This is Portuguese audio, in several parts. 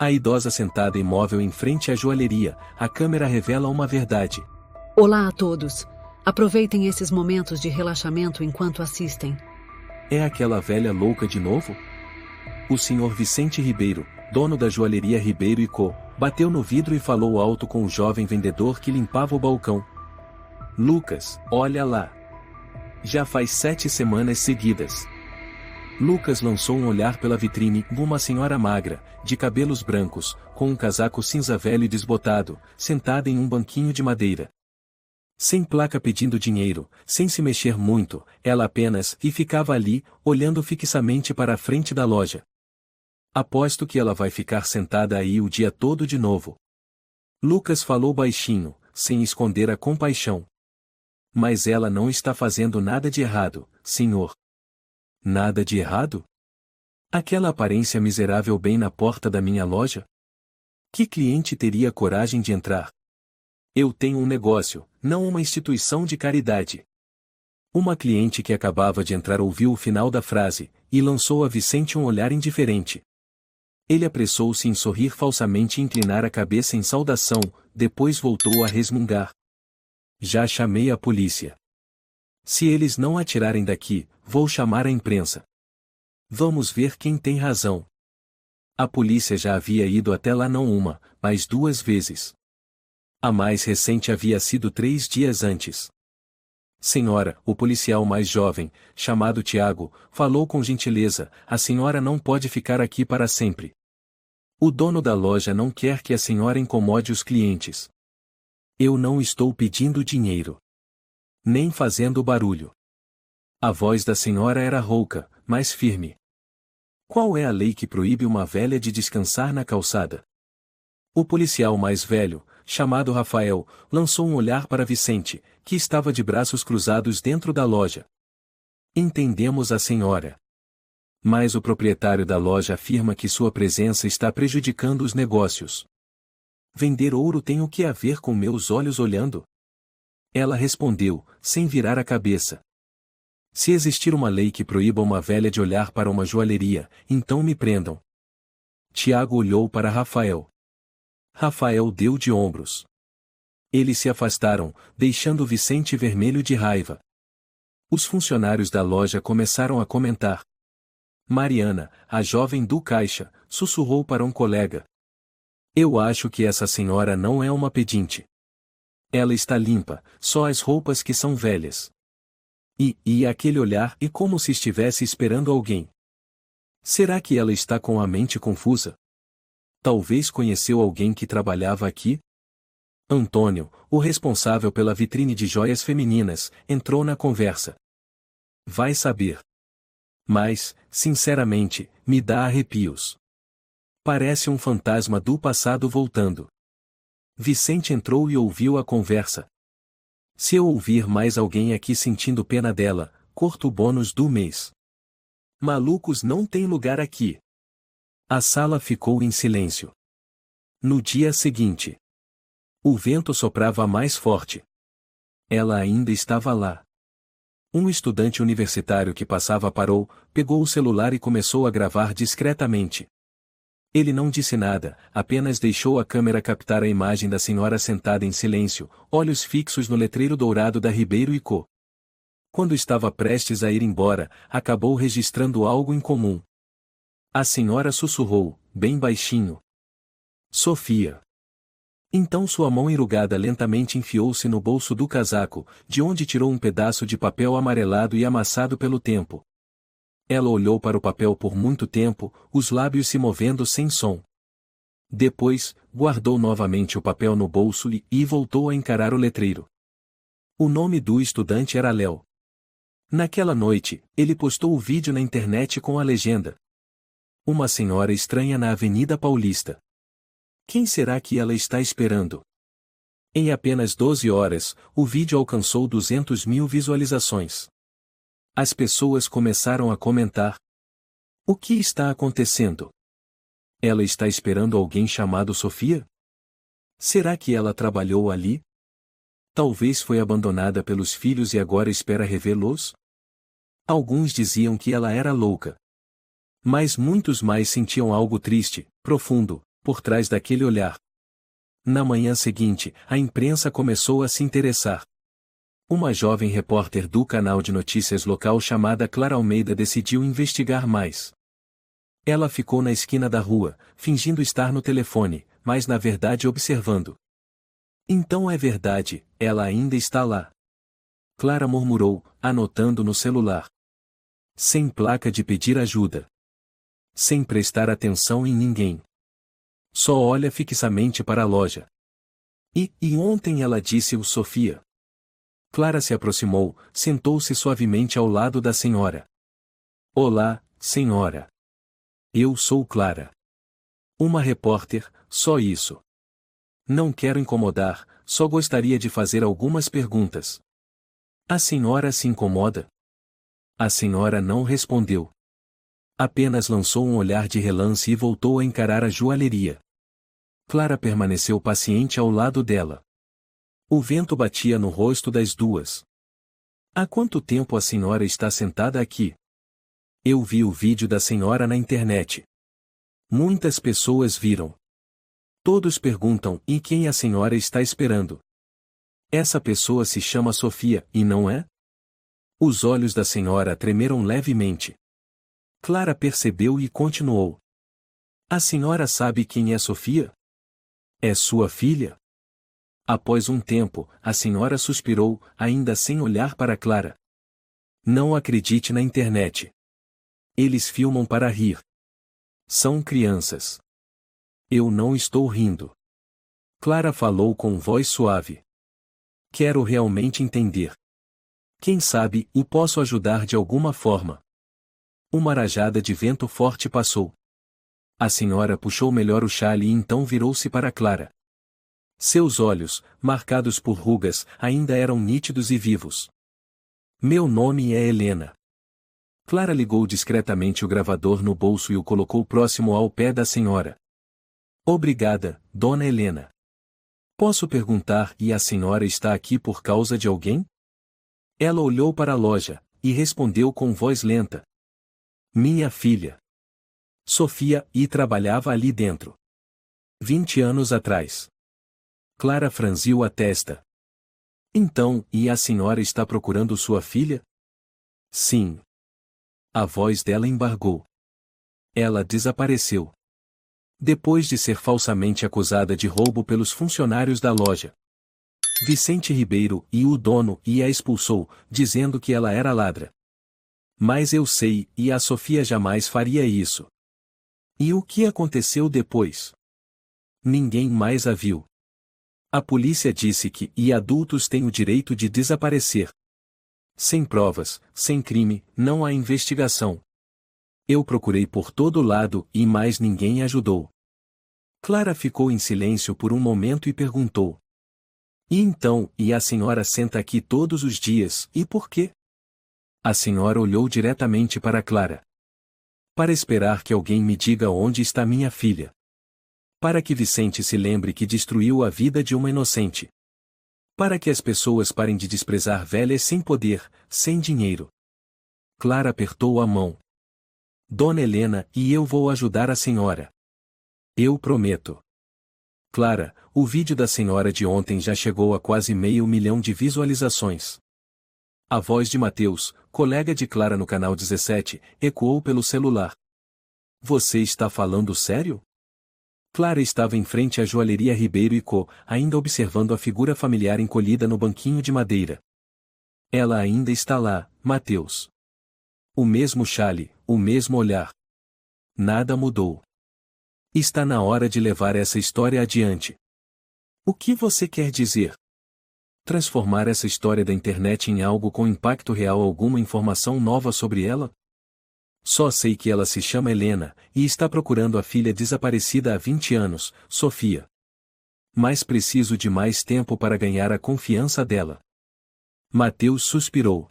A idosa sentada imóvel em frente à joalheria, a câmera revela uma verdade. Olá a todos. Aproveitem esses momentos de relaxamento enquanto assistem. É aquela velha louca de novo? O senhor Vicente Ribeiro, dono da joalheria Ribeiro & Co., bateu no vidro e falou alto com o jovem vendedor que limpava o balcão. Lucas, olha lá. Já faz 7 semanas seguidas. Lucas lançou um olhar pela vitrine. Uma senhora magra, de cabelos brancos, com um casaco cinza velho e desbotado, sentada em um banquinho de madeira. Sem placa pedindo dinheiro, sem se mexer muito, ela apenas ficava ali, olhando fixamente para a frente da loja. Aposto que ela vai ficar sentada aí o dia todo de novo. Lucas falou baixinho, sem esconder a compaixão. Mas ela não está fazendo nada de errado, senhor. Nada de errado? Aquela aparência miserável bem na porta da minha loja? Que cliente teria coragem de entrar? Eu tenho um negócio, não uma instituição de caridade. Uma cliente que acabava de entrar ouviu o final da frase, e lançou a Vicente um olhar indiferente. Ele apressou-se em sorrir falsamente e inclinar a cabeça em saudação, depois voltou a resmungar. Já chamei a polícia. Se eles não atirarem daqui, vou chamar a imprensa. Vamos ver quem tem razão. A polícia já havia ido até lá não uma, mas 2 vezes. A mais recente havia sido 3 dias antes. Senhora, o policial mais jovem, chamado Tiago, falou com gentileza, a senhora não pode ficar aqui para sempre. O dono da loja não quer que a senhora incomode os clientes. Eu não estou pedindo dinheiro. Nem fazendo barulho. A voz da senhora era rouca, mas firme. Qual é a lei que proíbe uma velha de descansar na calçada? O policial mais velho, chamado Rafael, lançou um olhar para Vicente, que estava de braços cruzados dentro da loja. Entendemos a senhora. Mas o proprietário da loja afirma que sua presença está prejudicando os negócios. Vender ouro tem o que a ver com meus olhos olhando? Ela respondeu, sem virar a cabeça. Se existir uma lei que proíba uma velha de olhar para uma joalheria, então me prendam. Tiago olhou para Rafael. Rafael deu de ombros. Eles se afastaram, deixando Vicente vermelho de raiva. Os funcionários da loja começaram a comentar. Mariana, a jovem do caixa, sussurrou para um colega. Eu acho que essa senhora não é uma pedinte. Ela está limpa, só as roupas que são velhas. E aquele olhar é como se estivesse esperando alguém. Será que ela está com a mente confusa? Talvez conheceu alguém que trabalhava aqui? Antônio, o responsável pela vitrine de joias femininas, entrou na conversa. Vai saber. Mas, sinceramente, me dá arrepios. Parece um fantasma do passado voltando. Vicente entrou e ouviu a conversa. Se eu ouvir mais alguém aqui sentindo pena dela, corto o bônus do mês. Malucos não tem lugar aqui. A sala ficou em silêncio. No dia seguinte, o vento soprava mais forte. Ela ainda estava lá. Um estudante universitário que passava parou, pegou o celular e começou a gravar discretamente. Ele não disse nada, apenas deixou a câmera captar a imagem da senhora sentada em silêncio, olhos fixos no letreiro dourado da Ribeiro & Co. Quando estava prestes a ir embora, acabou registrando algo incomum. A senhora sussurrou, bem baixinho. Sofia. Então sua mão enrugada lentamente enfiou-se no bolso do casaco, de onde tirou um pedaço de papel amarelado e amassado pelo tempo. Ela olhou para o papel por muito tempo, os lábios se movendo sem som. Depois, guardou novamente o papel no bolso e voltou a encarar o letreiro. O nome do estudante era Léo. Naquela noite, ele postou o vídeo na internet com a legenda. Uma senhora estranha na Avenida Paulista. Quem será que ela está esperando? Em apenas 12 horas, o vídeo alcançou 200.000 visualizações. As pessoas começaram a comentar. O que está acontecendo? Ela está esperando alguém chamado Sofia? Será que ela trabalhou ali? Talvez foi abandonada pelos filhos e agora espera revê-los? Alguns diziam que ela era louca. Mas muitos mais sentiam algo triste, profundo, por trás daquele olhar? Na manhã seguinte, a imprensa começou a se interessar. Uma jovem repórter do canal de notícias local chamada Clara Almeida decidiu investigar mais. Ela ficou na esquina da rua, fingindo estar no telefone, mas na verdade observando. Então é verdade, ela ainda está lá. Clara murmurou, anotando no celular. Sem placa de pedir ajuda. Sem prestar atenção em ninguém. Só olha fixamente para a loja. E ontem ela disse-o Sofia. Clara se aproximou, sentou-se suavemente ao lado da senhora. Olá, senhora. Eu sou Clara. Uma repórter, só isso. Não quero incomodar, só gostaria de fazer algumas perguntas. A senhora se incomoda? A senhora não respondeu. Apenas lançou um olhar de relance e voltou a encarar a joalheria. Clara permaneceu paciente ao lado dela. O vento batia no rosto das duas. Há quanto tempo a senhora está sentada aqui? Eu vi o vídeo da senhora na internet. Muitas pessoas viram. Todos perguntam, e quem a senhora está esperando? Essa pessoa se chama Sofia, e não é? Os olhos da senhora tremeram levemente. Clara percebeu e continuou. A senhora sabe quem é Sofia? É sua filha? Após um tempo, a senhora suspirou, ainda sem olhar para Clara. Não acredite na internet. Eles filmam para rir. São crianças. Eu não estou rindo. Clara falou com voz suave. Quero realmente entender. Quem sabe, e posso ajudar de alguma forma. Uma rajada de vento forte passou. A senhora puxou melhor o chale e então virou-se para Clara. Seus olhos, marcados por rugas, ainda eram nítidos e vivos. Meu nome é Helena. Clara ligou discretamente o gravador no bolso e o colocou próximo ao pé da senhora. Obrigada, dona Helena. Posso perguntar, e a senhora está aqui por causa de alguém? Ela olhou para a loja, e respondeu com voz lenta. Minha filha. Sofia, e trabalhava ali dentro. 20 anos atrás. Clara franziu a testa. Então, e a senhora está procurando sua filha? Sim. A voz dela embargou. Ela desapareceu. Depois de ser falsamente acusada de roubo pelos funcionários da loja. Vicente Ribeiro, e o dono, e a expulsou, dizendo que ela era ladra. Mas eu sei, e a Sofia jamais faria isso. E o que aconteceu depois? Ninguém mais a viu. A polícia disse que, e adultos têm o direito de desaparecer. Sem provas, sem crime, não há investigação. Eu procurei por todo lado, e mais ninguém ajudou. Clara ficou em silêncio por um momento e perguntou. E então, e a senhora senta aqui todos os dias, e por quê? A senhora olhou diretamente para Clara. Para esperar que alguém me diga onde está minha filha. Para que Vicente se lembre que destruiu a vida de uma inocente. Para que as pessoas parem de desprezar velhas sem poder, sem dinheiro. Clara apertou a mão. Dona Helena, e eu vou ajudar a senhora. Eu prometo. Clara, o vídeo da senhora de ontem já chegou a quase 500 mil de visualizações. A voz de Mateus, colega de Clara no canal 17, ecoou pelo celular. Você está falando sério? Clara estava em frente à joalheria Ribeiro e Co., ainda observando a figura familiar encolhida no banquinho de madeira. Ela ainda está lá, Mateus. O mesmo chale, o mesmo olhar. Nada mudou. Está na hora de levar essa história adiante. O que você quer dizer? Transformar essa história da internet em algo com impacto real, alguma informação nova sobre ela? Só sei que ela se chama Helena, e está procurando a filha desaparecida há 20 anos, Sofia. Mas preciso de mais tempo para ganhar a confiança dela. Mateus suspirou.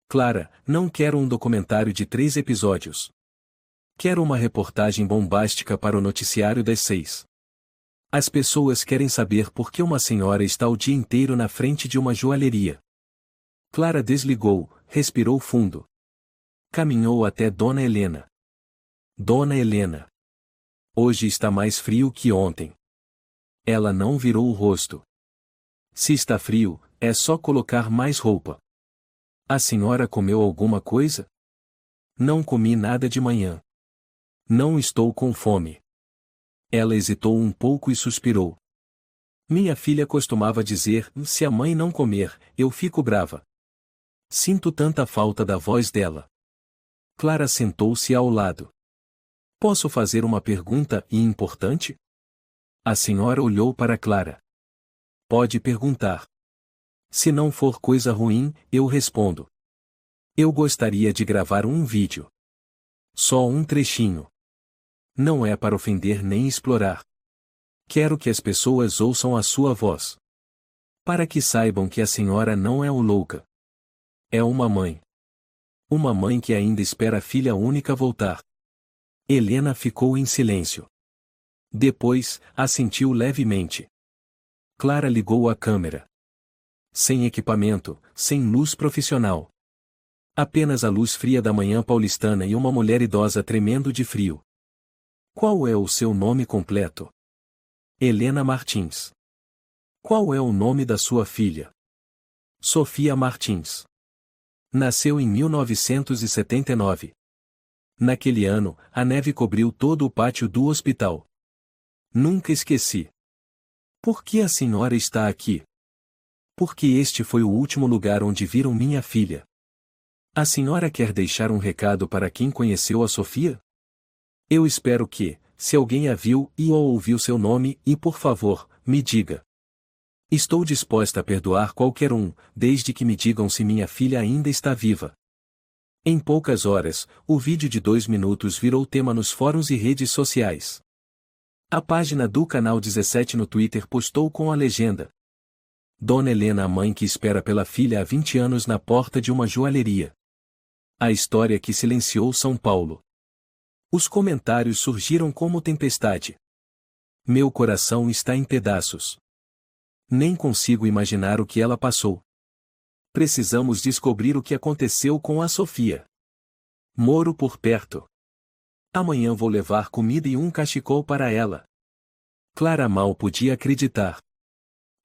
Clara, não quero um documentário de 3 episódios. Quero uma reportagem bombástica para o noticiário das 6. As pessoas querem saber por que uma senhora está o dia inteiro na frente de uma joalheria. Clara desligou, respirou fundo. Caminhou até Dona Helena. Dona Helena. Hoje está mais frio que ontem. Ela não virou o rosto. Se está frio, é só colocar mais roupa. A senhora comeu alguma coisa? Não comi nada de manhã. Não estou com fome. Ela hesitou um pouco e suspirou. Minha filha costumava dizer, se a mãe não comer, eu fico brava. Sinto tanta falta da voz dela. Clara sentou-se ao lado. Posso fazer uma pergunta importante? A senhora olhou para Clara. Pode perguntar. Se não for coisa ruim, eu respondo. Eu gostaria de gravar um vídeo. Só um trechinho. Não é para ofender nem explorar. Quero que as pessoas ouçam a sua voz. Para que saibam que a senhora não é o louca. É uma mãe. Uma mãe que ainda espera a filha única voltar. Helena ficou em silêncio. Depois, assentiu levemente. Clara ligou a câmera. Sem equipamento, sem luz profissional. Apenas a luz fria da manhã paulistana e uma mulher idosa tremendo de frio. Qual é o seu nome completo? Helena Martins. Qual é o nome da sua filha? Sofia Martins. Nasceu em 1979. Naquele ano, a neve cobriu todo o pátio do hospital. Nunca esqueci. Por que a senhora está aqui? Porque este foi o último lugar onde viram minha filha. A senhora quer deixar um recado para quem conheceu a Sofia? Eu espero que, se alguém a viu e ou ouviu seu nome, e por favor, me diga. Estou disposta a perdoar qualquer um, desde que me digam se minha filha ainda está viva. Em poucas horas, o vídeo de 2 minutos virou tema nos fóruns e redes sociais. A página do canal 17 no Twitter postou com a legenda: Dona Helena, a mãe que espera pela filha há 20 anos na porta de uma joalheria. A história que silenciou São Paulo. Os comentários surgiram como tempestade. Meu coração está em pedaços. Nem consigo imaginar o que ela passou. Precisamos descobrir o que aconteceu com a Sofia. Moro por perto. Amanhã vou levar comida e um cachecol para ela. Clara mal podia acreditar.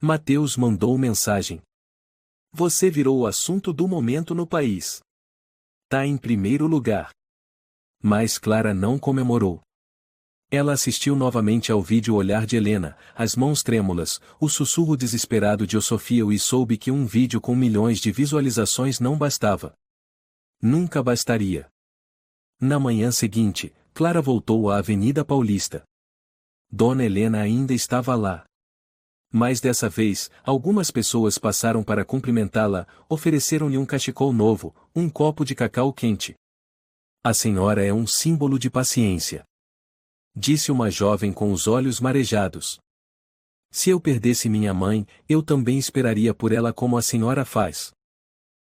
Mateus mandou mensagem. Você virou o assunto do momento no país. Tá em primeiro lugar. Mas Clara não comemorou. Ela assistiu novamente ao vídeo Olhar de Helena, as mãos trêmulas, o sussurro desesperado de Sofia e soube que um vídeo com milhões de visualizações não bastava. Nunca bastaria. Na manhã seguinte, Clara voltou à Avenida Paulista. Dona Helena ainda estava lá. Mas dessa vez, algumas pessoas passaram para cumprimentá-la, ofereceram-lhe um cachecol novo, um copo de cacau quente. A senhora é um símbolo de paciência. Disse uma jovem com os olhos marejados. Se eu perdesse minha mãe, eu também esperaria por ela como a senhora faz.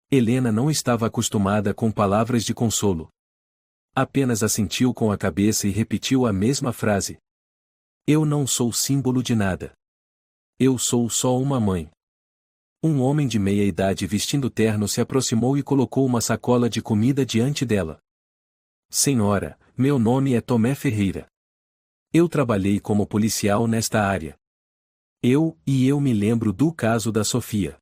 Helena não estava acostumada com palavras de consolo. Apenas assentiu com a cabeça e repetiu a mesma frase. Eu não sou símbolo de nada. Eu sou só uma mãe. Um homem de meia idade vestindo terno se aproximou e colocou uma sacola de comida diante dela. Senhora, meu nome é Tomé Ferreira. Eu trabalhei como policial nesta área. Eu me lembro do caso da Sofia.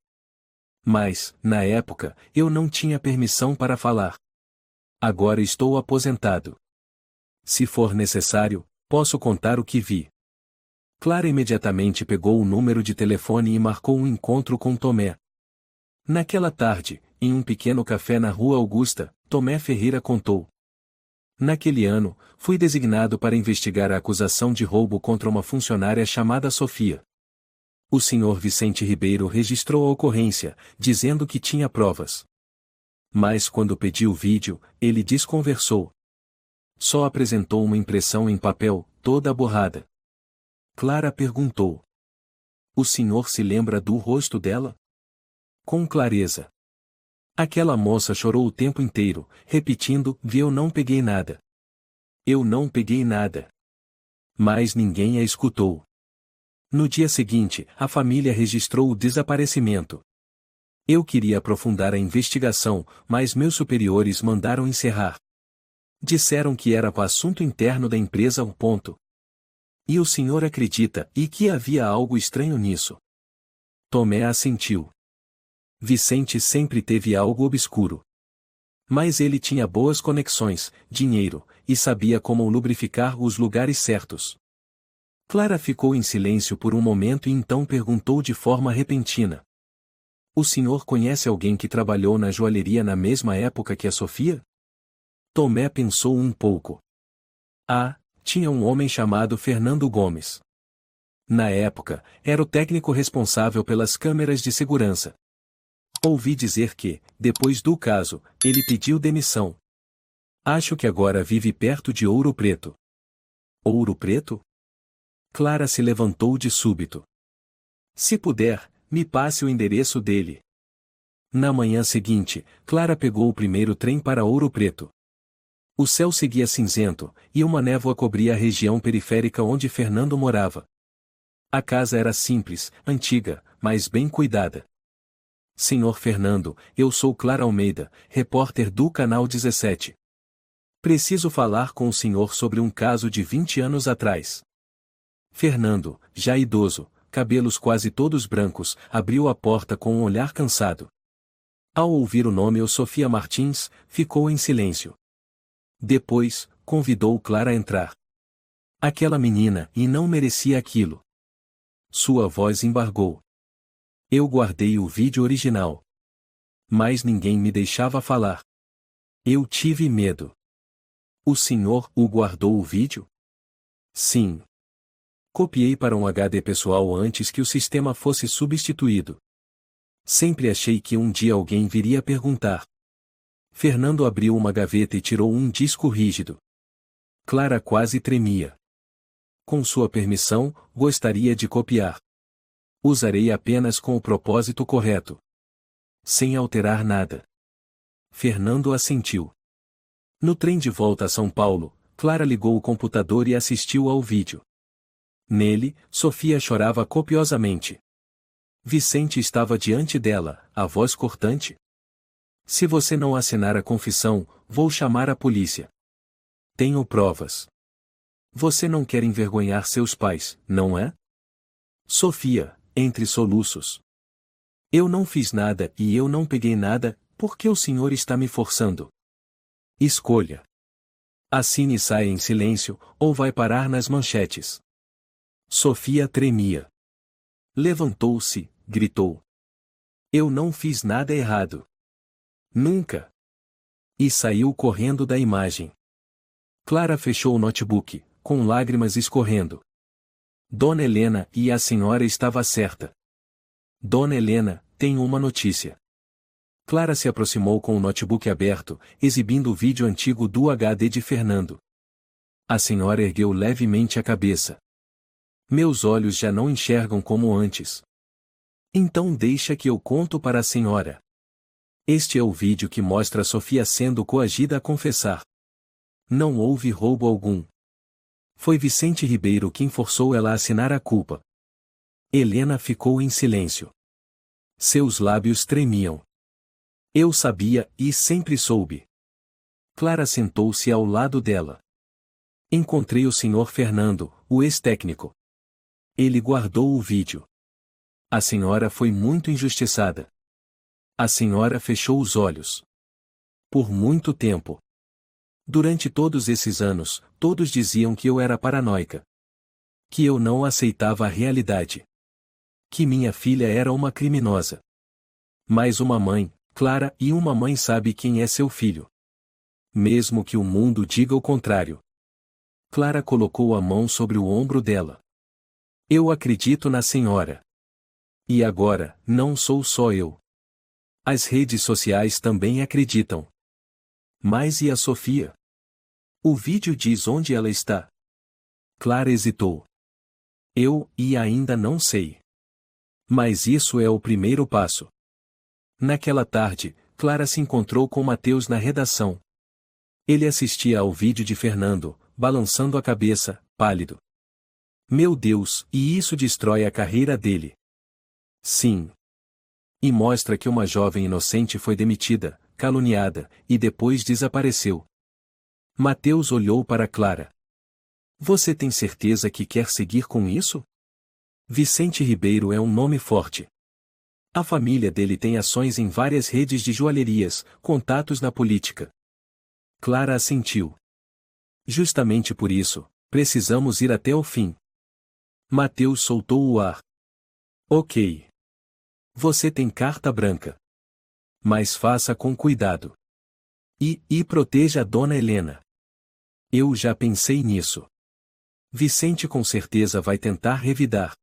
Mas, na época, eu não tinha permissão para falar. Agora estou aposentado. Se for necessário, posso contar o que vi. Clara imediatamente pegou o número de telefone e marcou um encontro com Tomé. Naquela tarde, em um pequeno café na Rua Augusta, Tomé Ferreira contou. Naquele ano, fui designado para investigar a acusação de roubo contra uma funcionária chamada Sofia. O senhor Vicente Ribeiro registrou a ocorrência, dizendo que tinha provas. Mas quando pedi o vídeo, ele desconversou. Só apresentou uma impressão em papel, toda borrada. Clara perguntou. O senhor se lembra do rosto dela? Com clareza. Aquela moça chorou o tempo inteiro, repetindo, eu não peguei nada. Eu não peguei nada. Mas ninguém a escutou. No dia seguinte, a família registrou o desaparecimento. Eu queria aprofundar a investigação, mas meus superiores mandaram encerrar. Disseram que era assunto interno da empresa. E o senhor acredita e que havia algo estranho nisso? Tomé assentiu. Vicente sempre teve algo obscuro. Mas ele tinha boas conexões, dinheiro, e sabia como lubrificar os lugares certos. Clara ficou em silêncio por um momento e então perguntou de forma repentina. O senhor conhece alguém que trabalhou na joalheria na mesma época que a Sofia? Tomé pensou um pouco. Tinha um homem chamado Fernando Gomes. Na época, era o técnico responsável pelas câmeras de segurança. Ouvi dizer que, depois do caso, ele pediu demissão. Acho que agora vive perto de Ouro Preto. Ouro Preto? Clara se levantou de súbito. Se puder, me passe o endereço dele. Na manhã seguinte, Clara pegou o primeiro trem para Ouro Preto. O céu seguia cinzento, e uma névoa cobria a região periférica onde Fernando morava. A casa era simples, antiga, mas bem cuidada. Senhor Fernando, eu sou Clara Almeida, repórter do Canal 17. Preciso falar com o senhor sobre um caso de 20 anos atrás. Fernando, já idoso, cabelos quase todos brancos, abriu a porta com um olhar cansado. Ao ouvir o nome Sofia Martins, ficou em silêncio. Depois, convidou Clara a entrar. Aquela menina e não merecia aquilo. Sua voz embargou. Eu guardei o vídeo original. Mas ninguém me deixava falar. Eu tive medo. O senhor guardou o vídeo? Sim. Copiei para um HD pessoal antes que o sistema fosse substituído. Sempre achei que um dia alguém viria perguntar. Fernando abriu uma gaveta e tirou um disco rígido. Clara quase tremia. Com sua permissão, gostaria de copiar. Usarei apenas com o propósito correto. Sem alterar nada. Fernando assentiu. No trem de volta a São Paulo, Clara ligou o computador e assistiu ao vídeo. Nele, Sofia chorava copiosamente. Vicente estava diante dela, a voz cortante. Se você não assinar a confissão, vou chamar a polícia. Tenho provas. Você não quer envergonhar seus pais, não é? Sofia, entre soluços. Eu não fiz nada e eu não peguei nada, por que o senhor está me forçando? Escolha. Assine e saia em silêncio, ou vai parar nas manchetes. Sofia tremia. Levantou-se, gritou. Eu não fiz nada errado. Nunca. E saiu correndo da imagem. Clara fechou o notebook, com lágrimas escorrendo. Dona Helena, e a senhora estava certa. Dona Helena, tenho uma notícia. Clara se aproximou com o notebook aberto, exibindo o vídeo antigo do HD de Fernando. A senhora ergueu levemente a cabeça. Meus olhos já não enxergam como antes. Então deixa que eu conto para a senhora. Este é o vídeo que mostra Sofia sendo coagida a confessar. Não houve roubo algum. Foi Vicente Ribeiro quem forçou ela a assinar a culpa. Helena ficou em silêncio. Seus lábios tremiam. Eu sabia e sempre soube. Clara sentou-se ao lado dela. Encontrei o senhor Fernando, o ex-técnico. Ele guardou o vídeo. A senhora foi muito injustiçada. A senhora fechou os olhos. Por muito tempo. Durante todos esses anos, todos diziam que eu era paranoica. Que eu não aceitava a realidade. Que minha filha era uma criminosa. Mas uma mãe, Clara, e uma mãe sabe quem é seu filho. Mesmo que o mundo diga o contrário. Clara colocou a mão sobre o ombro dela. Eu acredito na senhora. E agora, não sou só eu. As redes sociais também acreditam. Mas e a Sofia? O vídeo diz onde ela está. Clara hesitou. E ainda não sei. Mas isso é o primeiro passo. Naquela tarde, Clara se encontrou com Mateus na redação. Ele assistia ao vídeo de Fernando, balançando a cabeça, pálido. Meu Deus, e isso destrói a carreira dele. Sim. E mostra que uma jovem inocente foi demitida, caluniada, e depois desapareceu. Mateus olhou para Clara. Você tem certeza que quer seguir com isso? Vicente Ribeiro é um nome forte. A família dele tem ações em várias redes de joalherias, contatos na política. Clara assentiu. Justamente por isso, precisamos ir até o fim. Mateus soltou o ar. Ok. Você tem carta branca. Mas faça com cuidado. E proteja a dona Helena. Eu já pensei nisso. Vicente com certeza vai tentar revidar.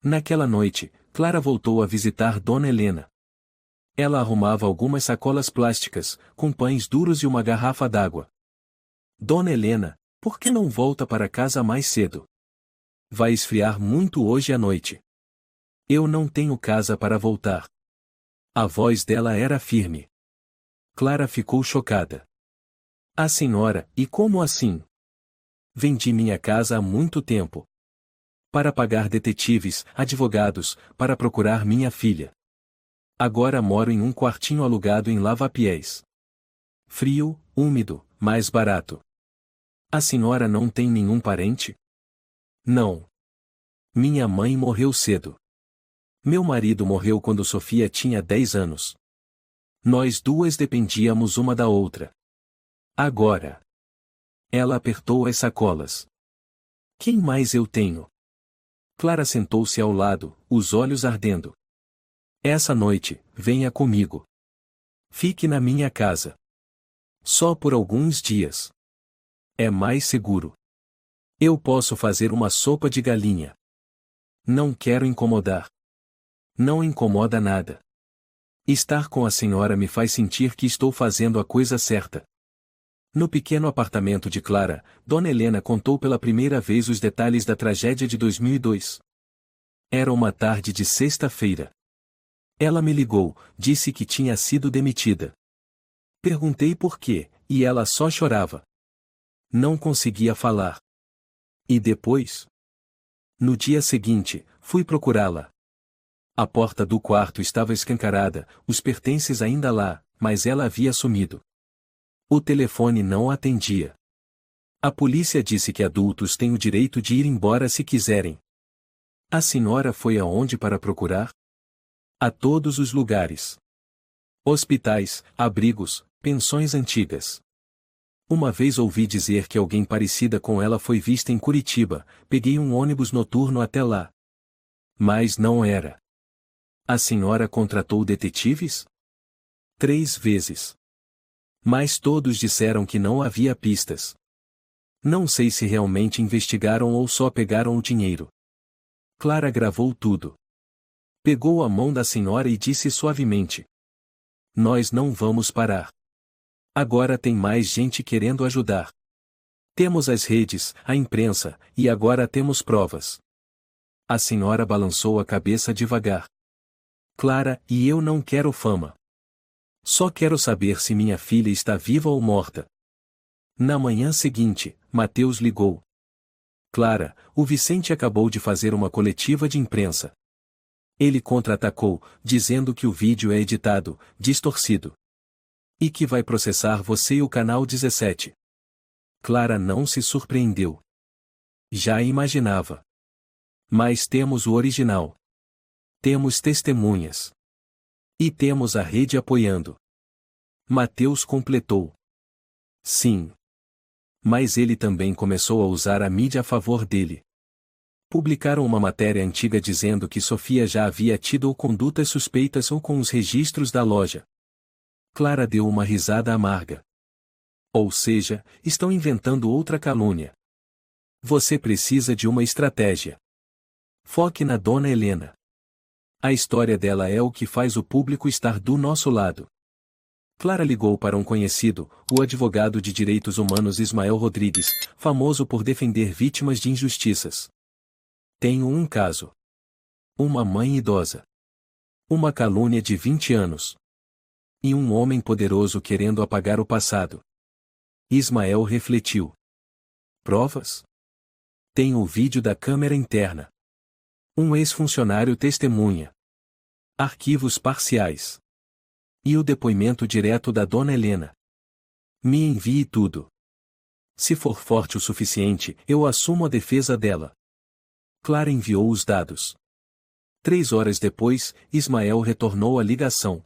Naquela noite, Clara voltou a visitar dona Helena. Ela arrumava algumas sacolas plásticas, com pães duros e uma garrafa d'água. Dona Helena, por que não volta para casa mais cedo? Vai esfriar muito hoje à noite. Eu não tenho casa para voltar. A voz dela era firme. Clara ficou chocada. A senhora, e como assim? Vendi minha casa há muito tempo. Para pagar detetives, advogados, para procurar minha filha. Agora moro em um quartinho alugado em Lavapiés. Frio, úmido, mais barato. A senhora não tem nenhum parente? Não. Minha mãe morreu cedo. Meu marido morreu quando Sofia tinha 10 anos. Nós duas dependíamos uma da outra. Agora. Ela apertou as sacolas. Quem mais eu tenho? Clara sentou-se ao lado, os olhos ardendo. Essa noite, venha comigo. Fique na minha casa. Só por alguns dias. É mais seguro. Eu posso fazer uma sopa de galinha. Não quero incomodar. Não incomoda nada. Estar com a senhora me faz sentir que estou fazendo a coisa certa. No pequeno apartamento de Clara, Dona Helena contou pela primeira vez os detalhes da tragédia de 2002. Era uma tarde de sexta-feira. Ela me ligou, disse que tinha sido demitida. Perguntei por quê, e ela só chorava. Não conseguia falar. E depois? No dia seguinte, fui procurá-la. A porta do quarto estava escancarada, os pertences ainda lá, mas ela havia sumido. O telefone não atendia. A polícia disse que adultos têm o direito de ir embora se quiserem. A senhora foi aonde para procurar? A todos os lugares. Hospitais, abrigos, pensões antigas. Uma vez ouvi dizer que alguém parecida com ela foi vista em Curitiba, peguei um ônibus noturno até lá. Mas não era. A senhora contratou detetives? 3 vezes. Mas todos disseram que não havia pistas. Não sei se realmente investigaram ou só pegaram o dinheiro. Clara gravou tudo. Pegou a mão da senhora e disse suavemente: Nós não vamos parar. Agora tem mais gente querendo ajudar. Temos as redes, a imprensa, e agora temos provas. A senhora balançou a cabeça devagar. Clara, e eu não quero fama. Só quero saber se minha filha está viva ou morta. Na manhã seguinte, Mateus ligou. Clara, o Vicente acabou de fazer uma coletiva de imprensa. Ele contra-atacou, dizendo que o vídeo é editado, distorcido. E que vai processar você e o Canal 17. Clara não se surpreendeu. Já imaginava. Mas temos o original. Temos testemunhas. E temos a rede apoiando. Mateus completou. Sim. Mas ele também começou a usar a mídia a favor dele. Publicaram uma matéria antiga dizendo que Sofia já havia tido condutas suspeitas ou com os registros da loja. Clara deu uma risada amarga. Ou seja, estão inventando outra calúnia. Você precisa de uma estratégia. Foque na dona Helena. A história dela é o que faz o público estar do nosso lado. Clara ligou para um conhecido, o advogado de direitos humanos Ismael Rodrigues, famoso por defender vítimas de injustiças. Tenho um caso. Uma mãe idosa. Uma calúnia de 20 anos. E um homem poderoso querendo apagar o passado. Ismael refletiu. Provas? Tenho o vídeo da câmera interna. Um ex-funcionário testemunha. Arquivos parciais. E o depoimento direto da dona Helena. Me envie tudo. Se for forte o suficiente, eu assumo a defesa dela. Clara enviou os dados. 3 horas depois, Ismael retornou a ligação.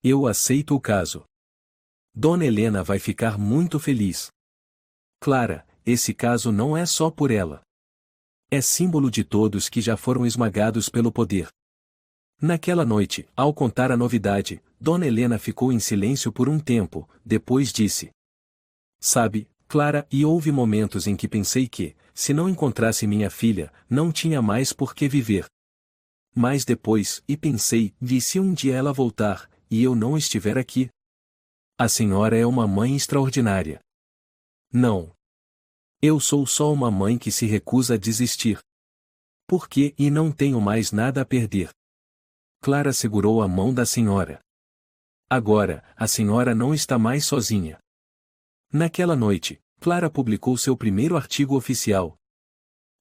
Eu aceito o caso. Dona Helena vai ficar muito feliz. Clara, esse caso não é só por ela. É símbolo de todos que já foram esmagados pelo poder. Naquela noite, ao contar a novidade, Dona Helena ficou em silêncio por um tempo, depois disse: Sabe, Clara, e houve momentos em que pensei que, se não encontrasse minha filha, não tinha mais por que viver. Mas depois, pensei, e se um dia ela voltar, e eu não estiver aqui? A senhora é uma mãe extraordinária. Não. Eu sou só uma mãe que se recusa a desistir. Por quê? E não tenho mais nada a perder. Clara segurou a mão da senhora. Agora, a senhora não está mais sozinha. Naquela noite, Clara publicou seu primeiro artigo oficial.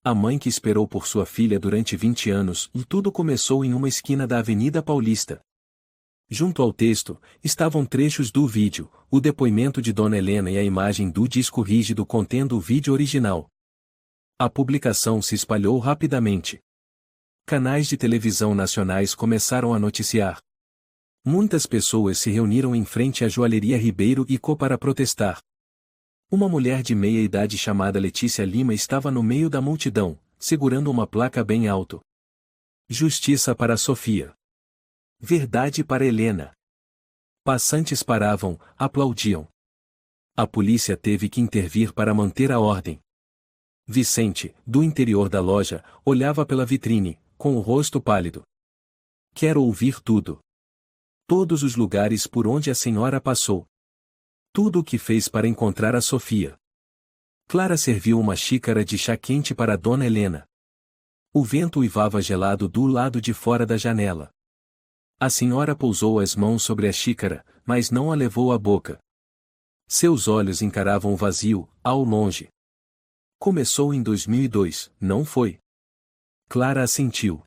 A mãe que esperou por sua filha durante 20 anos, e tudo começou em uma esquina da Avenida Paulista. Junto ao texto, estavam trechos do vídeo, o depoimento de Dona Helena e a imagem do disco rígido contendo o vídeo original. A publicação se espalhou rapidamente. Canais de televisão nacionais começaram a noticiar. Muitas pessoas se reuniram em frente à joalheria Ribeiro e Co para protestar. Uma mulher de meia idade chamada Letícia Lima estava no meio da multidão, segurando uma placa bem alto. Justiça para Sofia. Verdade para Helena. Passantes paravam, aplaudiam. A polícia teve que intervir para manter a ordem. Vicente, do interior da loja, olhava pela vitrine, com o rosto pálido. Quero ouvir tudo. Todos os lugares por onde a senhora passou. Tudo o que fez para encontrar a Sofia. Clara serviu uma xícara de chá quente para Dona Helena. O vento uivava gelado do lado de fora da janela. A senhora pousou as mãos sobre a xícara, mas não a levou à boca. Seus olhos encaravam o vazio, ao longe. Começou em 2002, não foi? Clara assentiu.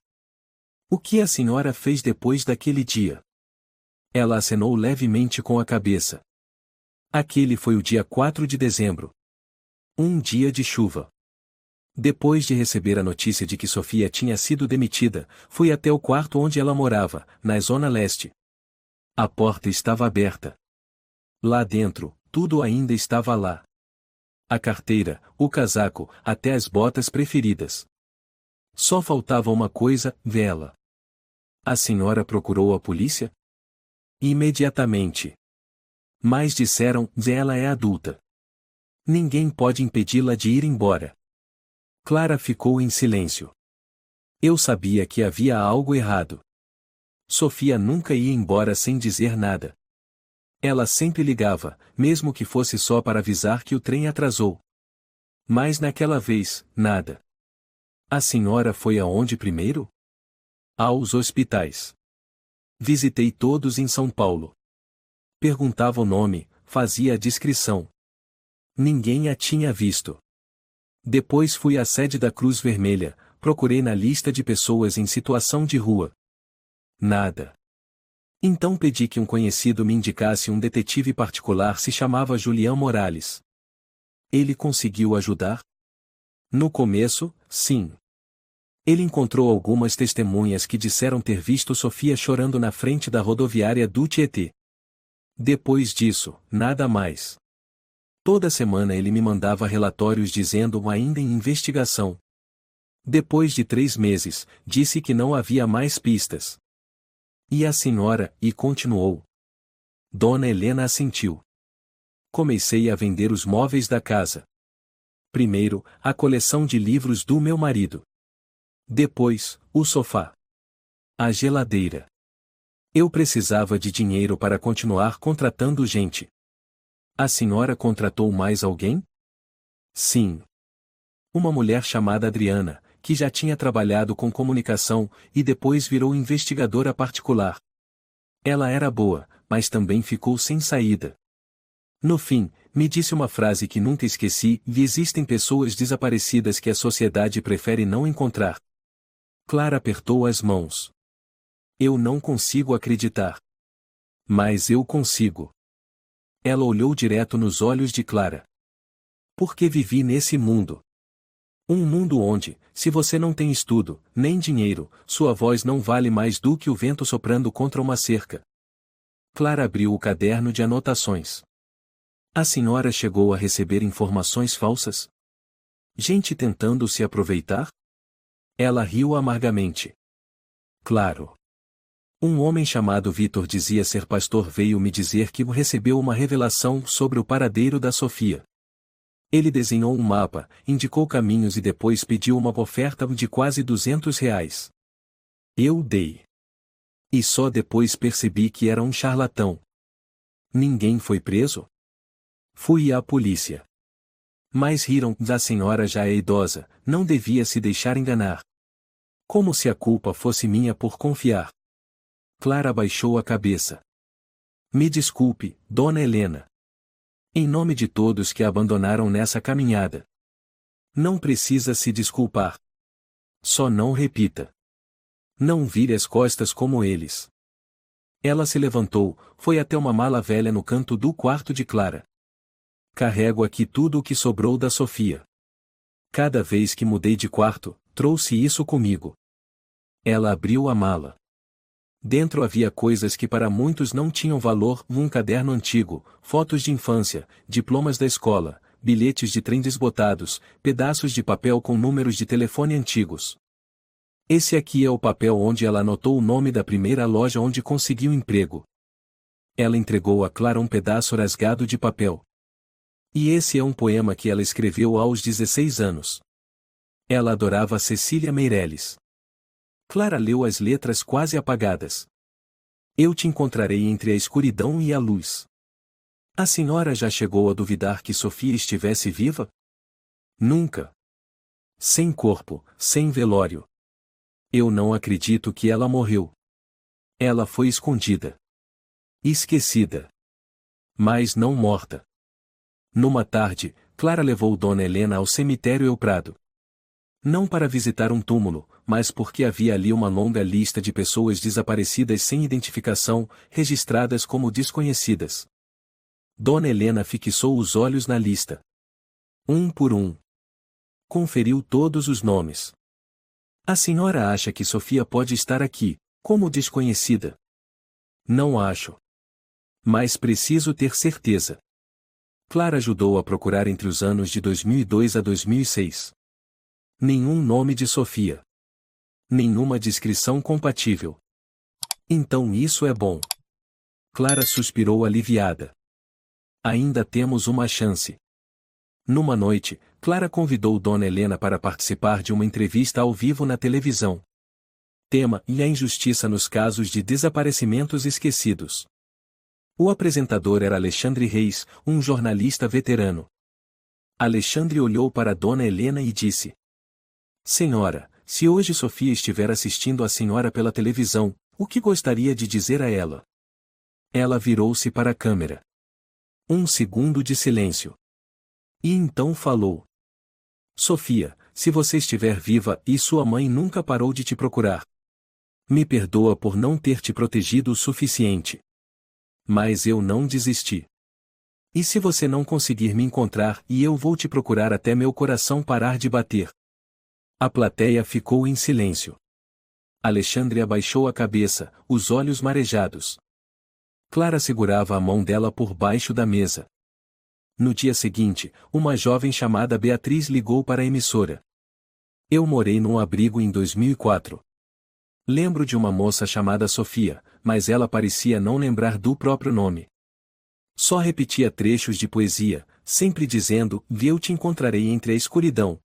O que a senhora fez depois daquele dia? Ela acenou levemente com a cabeça. Aquele foi o dia 4 de dezembro. Um dia de chuva. Depois de receber a notícia de que Sofia tinha sido demitida, fui até o quarto onde ela morava, na Zona Leste. A porta estava aberta. Lá dentro, tudo ainda estava lá. A carteira, o casaco, até as botas preferidas. Só faltava uma coisa, vela. A senhora procurou a polícia? Imediatamente. Mas disseram, ela é adulta. Ninguém pode impedi-la de ir embora. Clara ficou em silêncio. Eu sabia que havia algo errado. Sofia nunca ia embora sem dizer nada. Ela sempre ligava, mesmo que fosse só para avisar que o trem atrasou. Mas naquela vez, nada. A senhora foi aonde primeiro? Aos hospitais. Visitei todos em São Paulo. Perguntava o nome, fazia a descrição. Ninguém a tinha visto. Depois fui à sede da Cruz Vermelha, procurei na lista de pessoas em situação de rua. Nada. Então pedi que um conhecido me indicasse um detetive particular, se chamava Julião Morales. Ele conseguiu ajudar? No começo, sim. Ele encontrou algumas testemunhas que disseram ter visto Sofia chorando na frente da rodoviária do Tietê. Depois disso, nada mais. Toda semana ele me mandava relatórios dizendo ainda em investigação. Depois de 3 meses, disse que não havia mais pistas. E a senhora, e continuou. Dona Helena assentiu. Comecei a vender os móveis da casa. Primeiro, a coleção de livros do meu marido. Depois, o sofá. A geladeira. Eu precisava de dinheiro para continuar contratando gente. A senhora contratou mais alguém? Sim. Uma mulher chamada Adriana, que já tinha trabalhado com comunicação, e depois virou investigadora particular. Ela era boa, mas também ficou sem saída. No fim, me disse uma frase que nunca esqueci, e existem pessoas desaparecidas que a sociedade prefere não encontrar. Clara apertou as mãos. Eu não consigo acreditar. Mas eu consigo. Ela olhou direto nos olhos de Clara. Porque vivi nesse mundo. Um mundo onde, se você não tem estudo, nem dinheiro, sua voz não vale mais do que o vento soprando contra uma cerca. Clara abriu o caderno de anotações. A senhora chegou a receber informações falsas? Gente tentando se aproveitar? Ela riu amargamente. Claro. Um homem chamado Vitor dizia ser pastor veio me dizer que recebeu uma revelação sobre o paradeiro da Sofia. Ele desenhou um mapa, indicou caminhos e depois pediu uma oferta de quase R$ 200. Eu dei. E só depois percebi que era um charlatão. Ninguém foi preso? Fui à polícia. Mas riram, a senhora já é idosa, não devia se deixar enganar. Como se a culpa fosse minha por confiar. Clara baixou a cabeça. Me desculpe, dona Helena. Em nome de todos que a abandonaram nessa caminhada. Não precisa se desculpar. Só não repita. Não vire as costas como eles. Ela se levantou, foi até uma mala velha no canto do quarto de Clara. Carrego aqui tudo o que sobrou da Sofia. Cada vez que mudei de quarto, trouxe isso comigo. Ela abriu a mala. Dentro havia coisas que para muitos não tinham valor, um caderno antigo, fotos de infância, diplomas da escola, bilhetes de trem desbotados, pedaços de papel com números de telefone antigos. Esse aqui é o papel onde ela anotou o nome da primeira loja onde conseguiu emprego. Ela entregou a Clara um pedaço rasgado de papel. E esse é um poema que ela escreveu aos 16 anos. Ela adorava Cecília Meirelles. Clara leu as letras quase apagadas. Eu te encontrarei entre a escuridão e a luz. A senhora já chegou a duvidar que Sofia estivesse viva? Nunca. Sem corpo, sem velório. Eu não acredito que ela morreu. Ela foi escondida. Esquecida. Mas não morta. Numa tarde, Clara levou Dona Helena ao cemitério Euprado. Não para visitar um túmulo, mas porque havia ali uma longa lista de pessoas desaparecidas sem identificação, registradas como desconhecidas. Dona Helena fixou os olhos na lista. Um por um. Conferiu todos os nomes. A senhora acha que Sofia pode estar aqui, como desconhecida? Não acho. Mas preciso ter certeza. Clara ajudou a procurar entre os anos de 2002 a 2006. Nenhum nome de Sofia. Nenhuma descrição compatível. Então isso é bom. Clara suspirou aliviada. Ainda temos uma chance. Numa noite, Clara convidou Dona Helena para participar de uma entrevista ao vivo na televisão. Tema: e a injustiça nos casos de desaparecimentos esquecidos. O apresentador era Alexandre Reis, um jornalista veterano. Alexandre olhou para Dona Helena e disse: Senhora, se hoje Sofia estiver assistindo a senhora pela televisão, o que gostaria de dizer a ela? Ela virou-se para a câmera. Um segundo de silêncio. E então falou: Sofia, se você estiver viva e sua mãe nunca parou de te procurar. Me perdoa por não ter te protegido o suficiente. Mas eu não desisti. E se você não conseguir me encontrar e eu vou te procurar até meu coração parar de bater? A plateia ficou em silêncio. Alexandre abaixou a cabeça, os olhos marejados. Clara segurava a mão dela por baixo da mesa. No dia seguinte, uma jovem chamada Beatriz ligou para a emissora. Eu morei num abrigo em 2004. Lembro de uma moça chamada Sofia, mas ela parecia não lembrar do próprio nome. Só repetia trechos de poesia, sempre dizendo: eu te encontrarei entre a escuridão.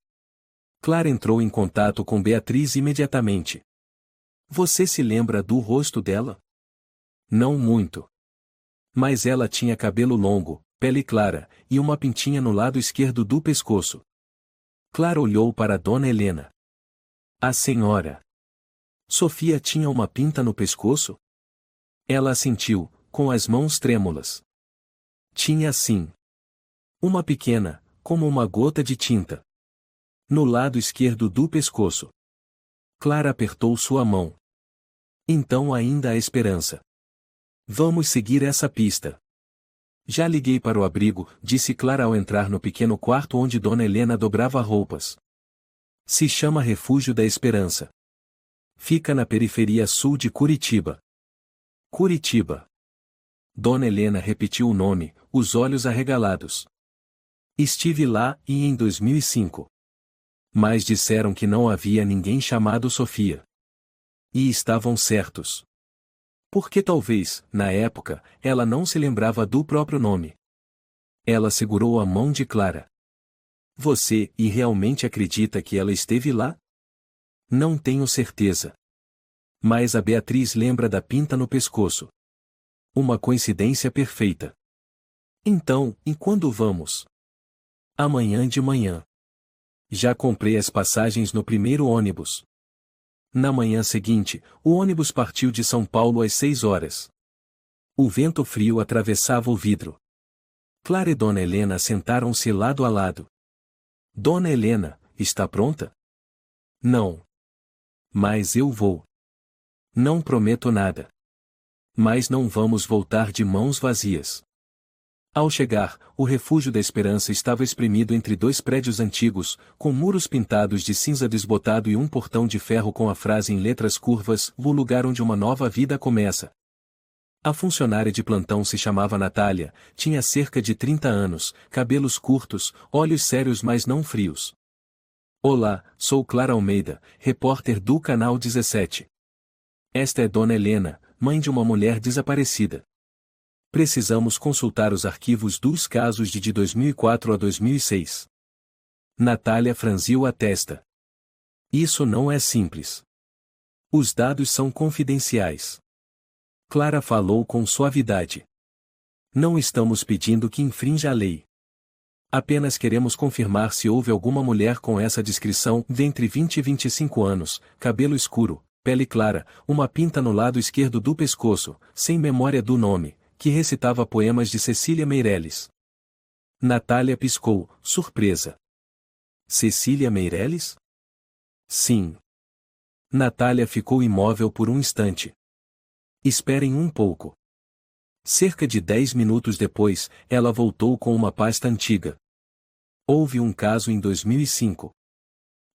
Clara entrou em contato com Beatriz imediatamente. Você se lembra do rosto dela? Não muito. Mas ela tinha cabelo longo, pele clara, e uma pintinha no lado esquerdo do pescoço. Clara olhou para Dona Helena. A senhora. Sofia tinha uma pinta no pescoço? Ela assentiu, com as mãos trêmulas. Tinha sim. Uma pequena, como uma gota de tinta. No lado esquerdo do pescoço. Clara apertou sua mão. Então ainda há esperança. Vamos seguir essa pista. Já liguei para o abrigo, disse Clara ao entrar no pequeno quarto onde Dona Helena dobrava roupas. Se chama Refúgio da Esperança. Fica na periferia sul de Curitiba. Curitiba. Dona Helena repetiu o nome, os olhos arregalados. Estive lá, e em 2005. Mas disseram que não havia ninguém chamado Sofia. E estavam certos. Porque talvez, na época, ela não se lembrava do próprio nome. Ela segurou a mão de Clara. Você, e realmente acredita que ela esteve lá? Não tenho certeza. Mas a Beatriz lembra da pinta no pescoço. Uma coincidência perfeita. Então, e quando vamos? Amanhã de manhã. Já comprei as passagens no primeiro ônibus. Na manhã seguinte, o ônibus partiu de São Paulo às 6 horas. O vento frio atravessava o vidro. Clara e Dona Helena sentaram-se lado a lado. Dona Helena, está pronta? Não. Mas eu vou. Não prometo nada. Mas não vamos voltar de mãos vazias. Ao chegar, o Refúgio da Esperança estava espremido entre dois prédios antigos, com muros pintados de cinza desbotado e um portão de ferro com a frase em letras curvas: o lugar onde uma nova vida começa. A funcionária de plantão se chamava Natália, tinha cerca de 30 anos, cabelos curtos, olhos sérios mas não frios. Olá, sou Clara Almeida, repórter do Canal 17. Esta é Dona Helena, mãe de uma mulher desaparecida. Precisamos consultar os arquivos dos casos de 2004 a 2006. Natália franziu a testa. Isso não é simples. Os dados são confidenciais. Clara falou com suavidade. Não estamos pedindo que infrinja a lei. Apenas queremos confirmar se houve alguma mulher com essa descrição de entre 20 e 25 anos, cabelo escuro, pele clara, uma pinta no lado esquerdo do pescoço, sem memória do nome, que recitava poemas de Cecília Meirelles. Natália piscou, surpresa. Cecília Meirelles? Sim. Natália ficou imóvel por um instante. Esperem um pouco. Cerca de 10 minutos depois, ela voltou com uma pasta antiga. Houve um caso em 2005.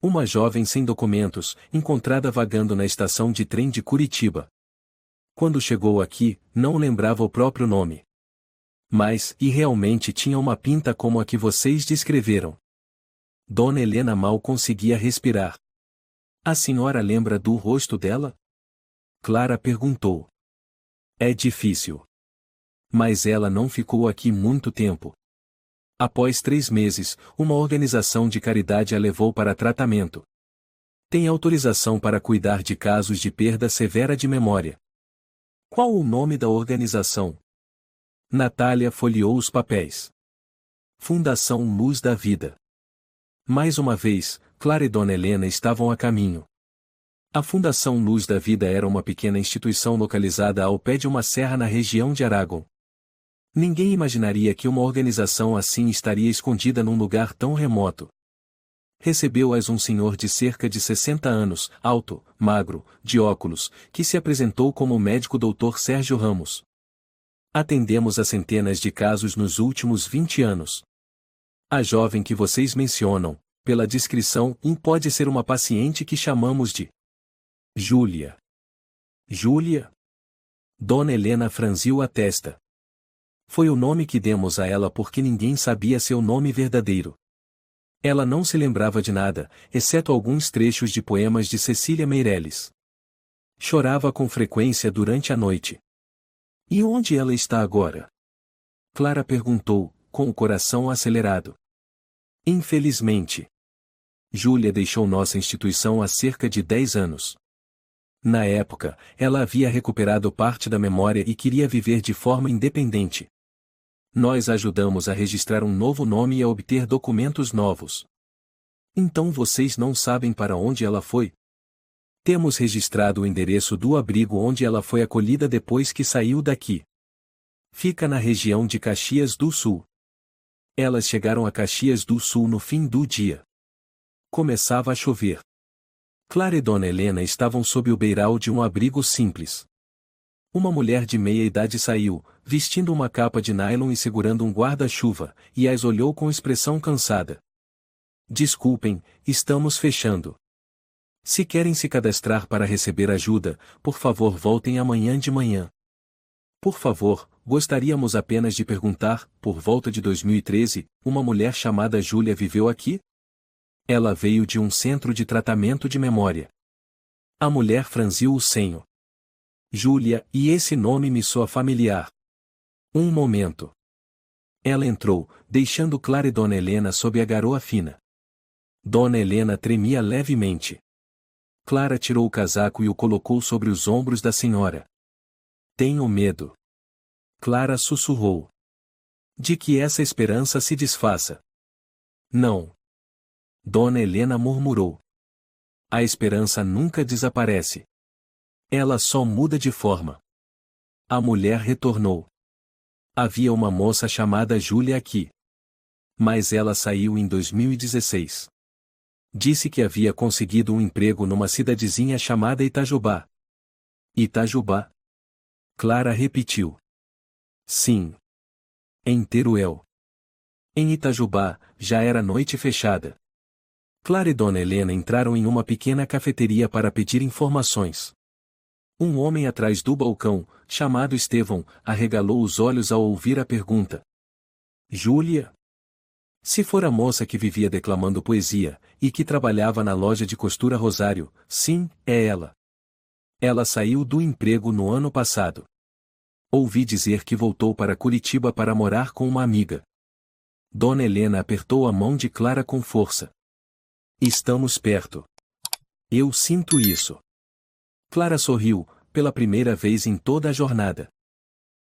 Uma jovem sem documentos, encontrada vagando na estação de trem de Curitiba. Quando chegou aqui, não lembrava o próprio nome. Mas, e realmente tinha uma pinta como a que vocês descreveram. Dona Helena mal conseguia respirar. A senhora lembra do rosto dela? Clara perguntou. É difícil. Mas ela não ficou aqui muito tempo. Após 3 meses, uma organização de caridade a levou para tratamento. Tem autorização para cuidar de casos de perda severa de memória. Qual o nome da organização? Natália folheou os papéis. Fundação Luz da Vida. Mais uma vez, Clara e Dona Helena estavam a caminho. A Fundação Luz da Vida era uma pequena instituição localizada ao pé de uma serra na região de Aragon. Ninguém imaginaria que uma organização assim estaria escondida num lugar tão remoto. Recebeu-as um senhor de cerca de 60 anos, alto, magro, de óculos, que se apresentou como o médico Dr. Sérgio Ramos. Atendemos a centenas de casos nos últimos 20 anos. A jovem que vocês mencionam, pela descrição, pode ser uma paciente que chamamos de Júlia. Júlia? Dona Helena franziu a testa. Foi o nome que demos a ela porque ninguém sabia seu nome verdadeiro. Ela não se lembrava de nada, exceto alguns trechos de poemas de Cecília Meirelles. Chorava com frequência durante a noite. E onde ela está agora? Clara perguntou, com o coração acelerado. Infelizmente. Júlia deixou nossa instituição há cerca de 10 anos. Na época, ela havia recuperado parte da memória e queria viver de forma independente. Nós ajudamos a registrar um novo nome e a obter documentos novos. Então vocês não sabem para onde ela foi? Temos registrado o endereço do abrigo onde ela foi acolhida depois que saiu daqui. Fica na região de Caxias do Sul. Elas chegaram a Caxias do Sul no fim do dia. Começava a chover. Clara e Dona Helena estavam sob o beiral de um abrigo simples. Uma mulher de meia idade saiu, vestindo uma capa de nylon e segurando um guarda-chuva, e as olhou com expressão cansada. Desculpem, estamos fechando. Se querem se cadastrar para receber ajuda, por favor voltem amanhã de manhã. Por favor, gostaríamos apenas de perguntar, por volta de 2013, uma mulher chamada Júlia viveu aqui? Ela veio de um centro de tratamento de memória. A mulher franziu o senho. Júlia, e esse nome me soa familiar. Um momento. Ela entrou, deixando Clara e Dona Helena sob a garoa fina. Dona Helena tremia levemente. Clara tirou o casaco e o colocou sobre os ombros da senhora. Tenho medo. Clara sussurrou. De que essa esperança se desfaça. Não. Dona Helena murmurou. A esperança nunca desaparece. Ela só muda de forma. A mulher retornou. Havia uma moça chamada Júlia aqui. Mas ela saiu em 2016. Disse que havia conseguido um emprego numa cidadezinha chamada Itajubá. Itajubá? Clara repetiu. Sim. Em Teruel. Em Itajubá, já era noite fechada. Clara e Dona Helena entraram em uma pequena cafeteria para pedir informações. Um homem atrás do balcão, chamado Estevão, arregalou os olhos ao ouvir a pergunta. Júlia? Se for a moça que vivia declamando poesia, e que trabalhava na loja de costura Rosário, sim, é ela. Ela saiu do emprego no ano passado. Ouvi dizer que voltou para Curitiba para morar com uma amiga. Dona Helena apertou a mão de Clara com força. Estamos perto. Eu sinto isso. Clara sorriu, pela primeira vez em toda a jornada.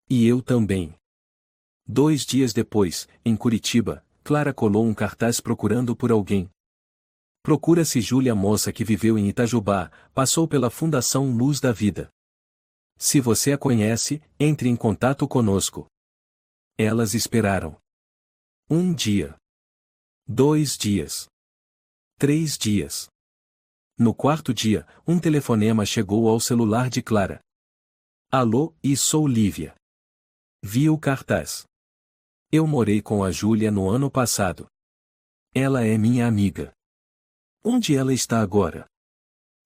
E eu também. 2 dias depois, em Curitiba, Clara colou um cartaz procurando por alguém. Procura-se Júlia, moça que viveu em Itajubá, passou pela Fundação Luz da Vida. Se você a conhece, entre em contato conosco. Elas esperaram. 1 dia. 2 dias. 3 dias. No 4º dia, um telefonema chegou ao celular de Clara. Alô, sou Lívia. Vi o cartaz. Eu morei com a Júlia no ano passado. Ela é minha amiga. Onde ela está agora?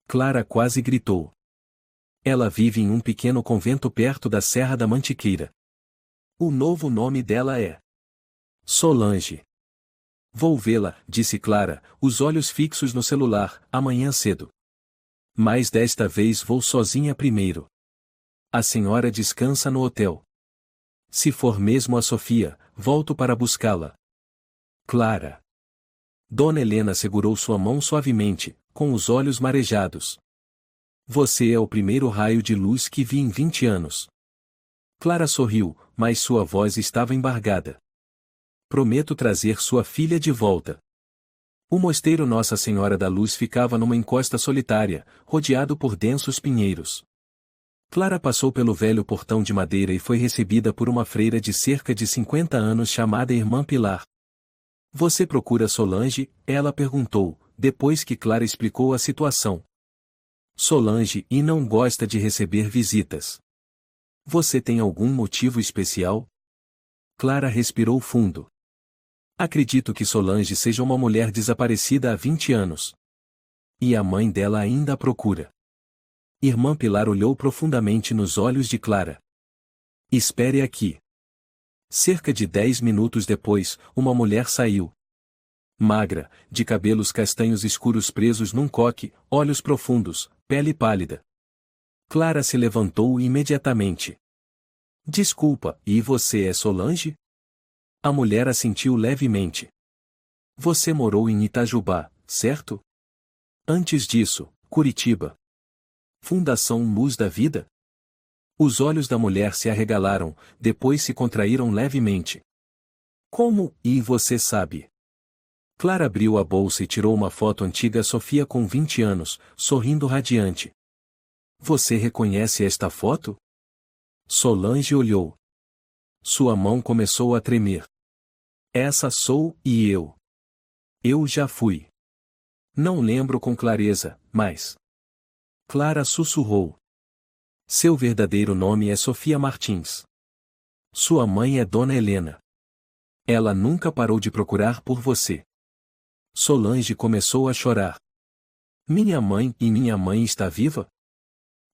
Clara quase gritou. Ela vive em um pequeno convento perto da Serra da Mantiqueira. O novo nome dela é Solange. Vou vê-la, disse Clara, os olhos fixos no celular, amanhã cedo. Mas desta vez vou sozinha primeiro. A senhora descansa no hotel. Se for mesmo a Sofia, volto para buscá-la. Clara. Dona Helena segurou sua mão suavemente, com os olhos marejados. Você é o primeiro raio de luz que vi em 20 anos. Clara sorriu, mas sua voz estava embargada. Prometo trazer sua filha de volta. O mosteiro Nossa Senhora da Luz ficava numa encosta solitária, rodeado por densos pinheiros. Clara passou pelo velho portão de madeira e foi recebida por uma freira de cerca de 50 anos chamada Irmã Pilar. Você procura Solange? Ela perguntou, depois que Clara explicou a situação. Solange e não gosta de receber visitas. Você tem algum motivo especial? Clara respirou fundo. Acredito que Solange seja uma mulher desaparecida há 20 anos. E a mãe dela ainda a procura. Irmã Pilar olhou profundamente nos olhos de Clara. Espere aqui. Cerca de 10 minutos depois, uma mulher saiu. Magra, de cabelos castanhos escuros presos num coque, olhos profundos, pele pálida. Clara se levantou imediatamente. Desculpa, e você é Solange? A mulher assentiu levemente. Você morou em Itajubá, certo? Antes disso, Curitiba. Fundação Luz da Vida? Os olhos da mulher se arregalaram, depois se contraíram levemente. Como, e você sabe? Clara abriu a bolsa e tirou uma foto antiga Sofia com 20 anos, sorrindo radiante. Você reconhece esta foto? Solange olhou. Sua mão começou a tremer. Essa sou, e eu. Eu já fui. Não lembro com clareza, mas... Clara sussurrou. Seu verdadeiro nome é Sofia Martins. Sua mãe é Dona Helena. Ela nunca parou de procurar por você. Solange começou a chorar. Minha mãe está viva?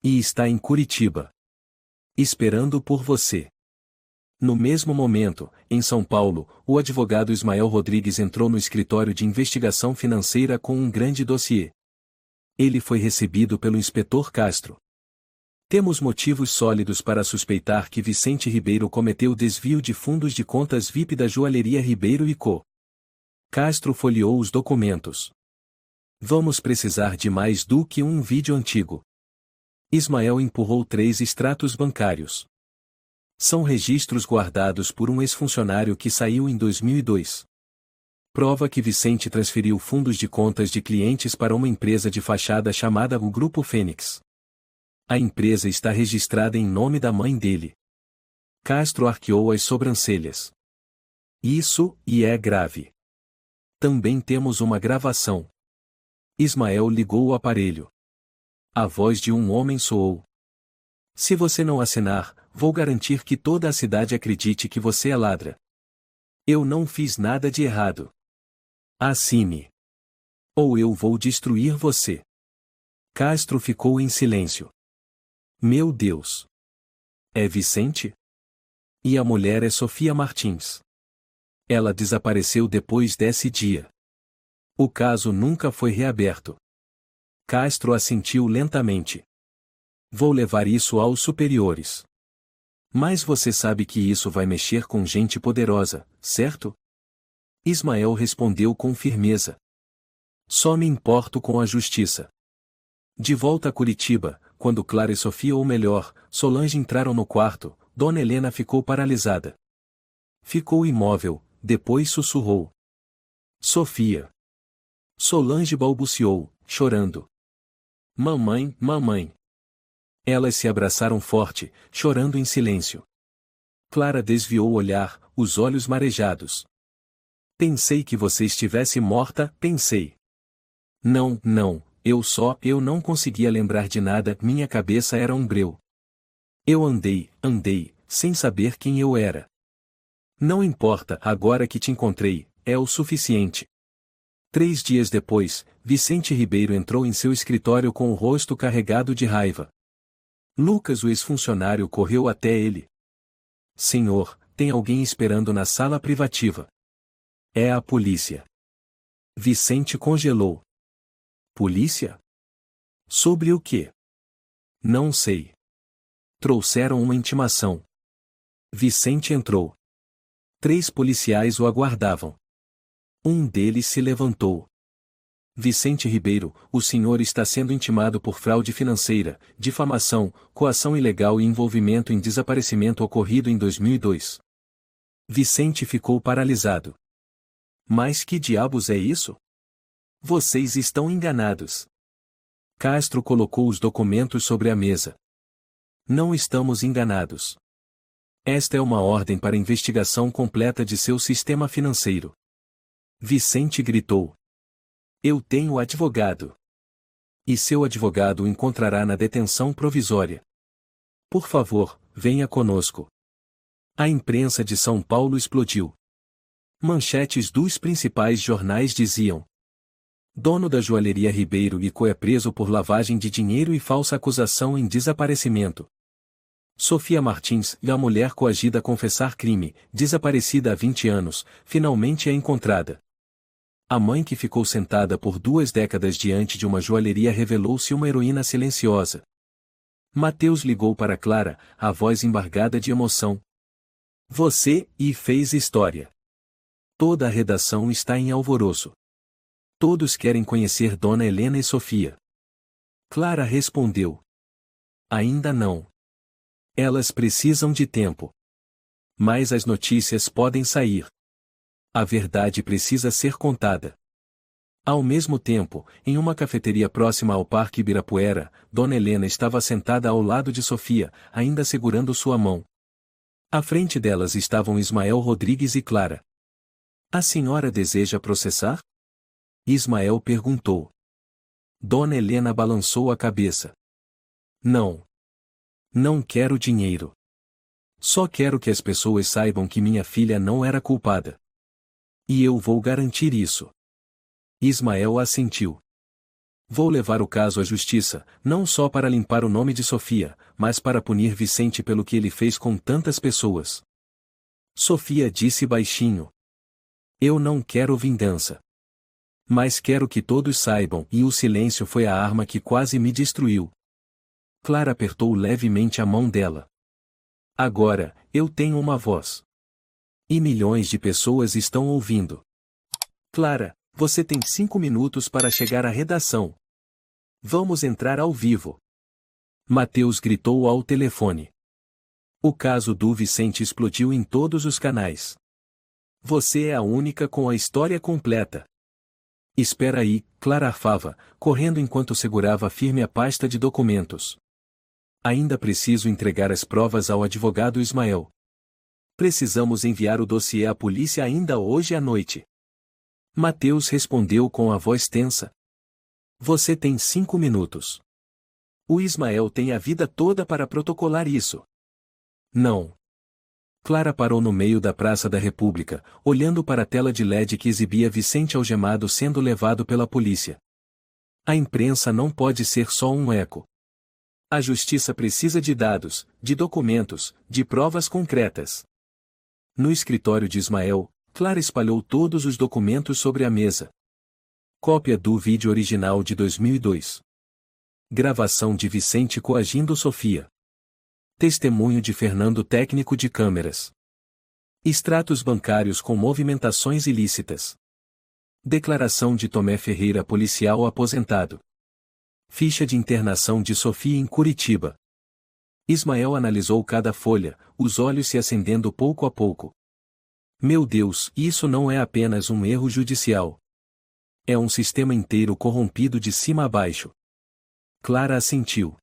E está em Curitiba. Esperando por você. No mesmo momento, em São Paulo, o advogado Ismael Rodrigues entrou no escritório de investigação financeira com um grande dossiê. Ele foi recebido pelo inspetor Castro. Temos motivos sólidos para suspeitar que Vicente Ribeiro cometeu desvio de fundos de contas VIP da Joalheria Ribeiro e Co. Castro folheou os documentos. Vamos precisar de mais do que um vídeo antigo. Ismael empurrou 3 extratos bancários. São registros guardados por um ex-funcionário que saiu em 2002. Prova que Vicente transferiu fundos de contas de clientes para uma empresa de fachada chamada o Grupo Fênix. A empresa está registrada em nome da mãe dele. Castro arqueou as sobrancelhas. Isso é grave. Também temos uma gravação. Ismael ligou o aparelho. A voz de um homem soou. Se você não assinar, vou garantir que toda a cidade acredite que você é ladra. Eu não fiz nada de errado. Assine. Ou eu vou destruir você. Castro ficou em silêncio. Meu Deus! É Vicente? E a mulher é Sofia Martins. Ela desapareceu depois desse dia. O caso nunca foi reaberto. Castro assentiu lentamente. Vou levar isso aos superiores. Mas você sabe que isso vai mexer com gente poderosa, certo? Ismael respondeu com firmeza. Só me importo com a justiça. De volta a Curitiba, quando Clara e Sofia, ou melhor, Solange, entraram no quarto, Dona Helena ficou paralisada. Ficou imóvel, depois sussurrou. Sofia. Solange balbuciou, chorando. Mamãe, mamãe. Elas se abraçaram forte, chorando em silêncio. Clara desviou o olhar, os olhos marejados. Pensei que você estivesse morta, pensei. Não, eu não conseguia lembrar de nada, minha cabeça era um breu. Eu andei, sem saber quem eu era. Não importa, agora que te encontrei, é o suficiente. 3 dias depois, Vicente Ribeiro entrou em seu escritório com o rosto carregado de raiva. Lucas, o ex-funcionário, correu até ele. Senhor, tem alguém esperando na sala privativa. É a polícia. Vicente congelou. Polícia? Sobre o quê? Não sei. Trouxeram uma intimação. Vicente entrou. 3 policiais o aguardavam. Um deles se levantou. Vicente Ribeiro, o senhor está sendo intimado por fraude financeira, difamação, coação ilegal e envolvimento em desaparecimento ocorrido em 2002. Vicente ficou paralisado. Mas que diabos é isso? Vocês estão enganados. Castro colocou os documentos sobre a mesa. Não estamos enganados. Esta é uma ordem para investigação completa de seu sistema financeiro. Vicente gritou. Eu tenho advogado. E seu advogado o encontrará na detenção provisória. Por favor, venha conosco. A imprensa de São Paulo explodiu. Manchetes dos principais jornais diziam: dono da Joalheria Ribeiro e Co é preso por lavagem de dinheiro e falsa acusação em desaparecimento. Sofia Martins, a mulher coagida a confessar crime, desaparecida há 20 anos, finalmente é encontrada. A mãe que ficou sentada por 2 décadas diante de uma joalheria revelou-se uma heroína silenciosa. Mateus ligou para Clara, a voz embargada de emoção. Você fez história. Toda a redação está em alvoroço. Todos querem conhecer Dona Helena e Sofia. Clara respondeu. Ainda não. Elas precisam de tempo. Mas as notícias podem sair. A verdade precisa ser contada. Ao mesmo tempo, em uma cafeteria próxima ao Parque Ibirapuera, Dona Helena estava sentada ao lado de Sofia, ainda segurando sua mão. À frente delas estavam Ismael Rodrigues e Clara. A senhora deseja processar? Ismael perguntou. Dona Helena balançou a cabeça. Não. Não quero dinheiro. Só quero que as pessoas saibam que minha filha não era culpada. E eu vou garantir isso. Ismael assentiu. Vou levar o caso à justiça, não só para limpar o nome de Sofia, mas para punir Vicente pelo que ele fez com tantas pessoas. Sofia disse baixinho. Eu não quero vingança. Mas quero que todos saibam, e o silêncio foi a arma que quase me destruiu. Clara apertou levemente a mão dela. Agora, eu tenho uma voz. E milhões de pessoas estão ouvindo. Clara, você tem 5 minutos para chegar à redação. Vamos entrar ao vivo. Mateus gritou ao telefone. O caso do Vicente explodiu em todos os canais. Você é a única com a história completa. Espera aí, Clara arfava, correndo enquanto segurava firme a pasta de documentos. Ainda preciso entregar as provas ao advogado Ismael. Precisamos enviar o dossiê à polícia ainda hoje à noite. Mateus respondeu com a voz tensa. Você tem 5 minutos. O Ismael tem a vida toda para protocolar isso. Não. Clara parou no meio da Praça da República, olhando para a tela de LED que exibia Vicente algemado sendo levado pela polícia. A imprensa não pode ser só um eco. A justiça precisa de dados, de documentos, de provas concretas. No escritório de Ismael, Clara espalhou todos os documentos sobre a mesa. Cópia do vídeo original de 2002. Gravação de Vicente coagindo Sofia. Testemunho de Fernando técnico de câmeras. Extratos bancários com movimentações ilícitas. Declaração de Tomé Ferreira policial aposentado. Ficha de internação de Sofia em Curitiba. Ismael analisou cada folha, os olhos se acendendo pouco a pouco. Meu Deus, isso não é apenas um erro judicial. É um sistema inteiro corrompido de cima a baixo. Clara assentiu.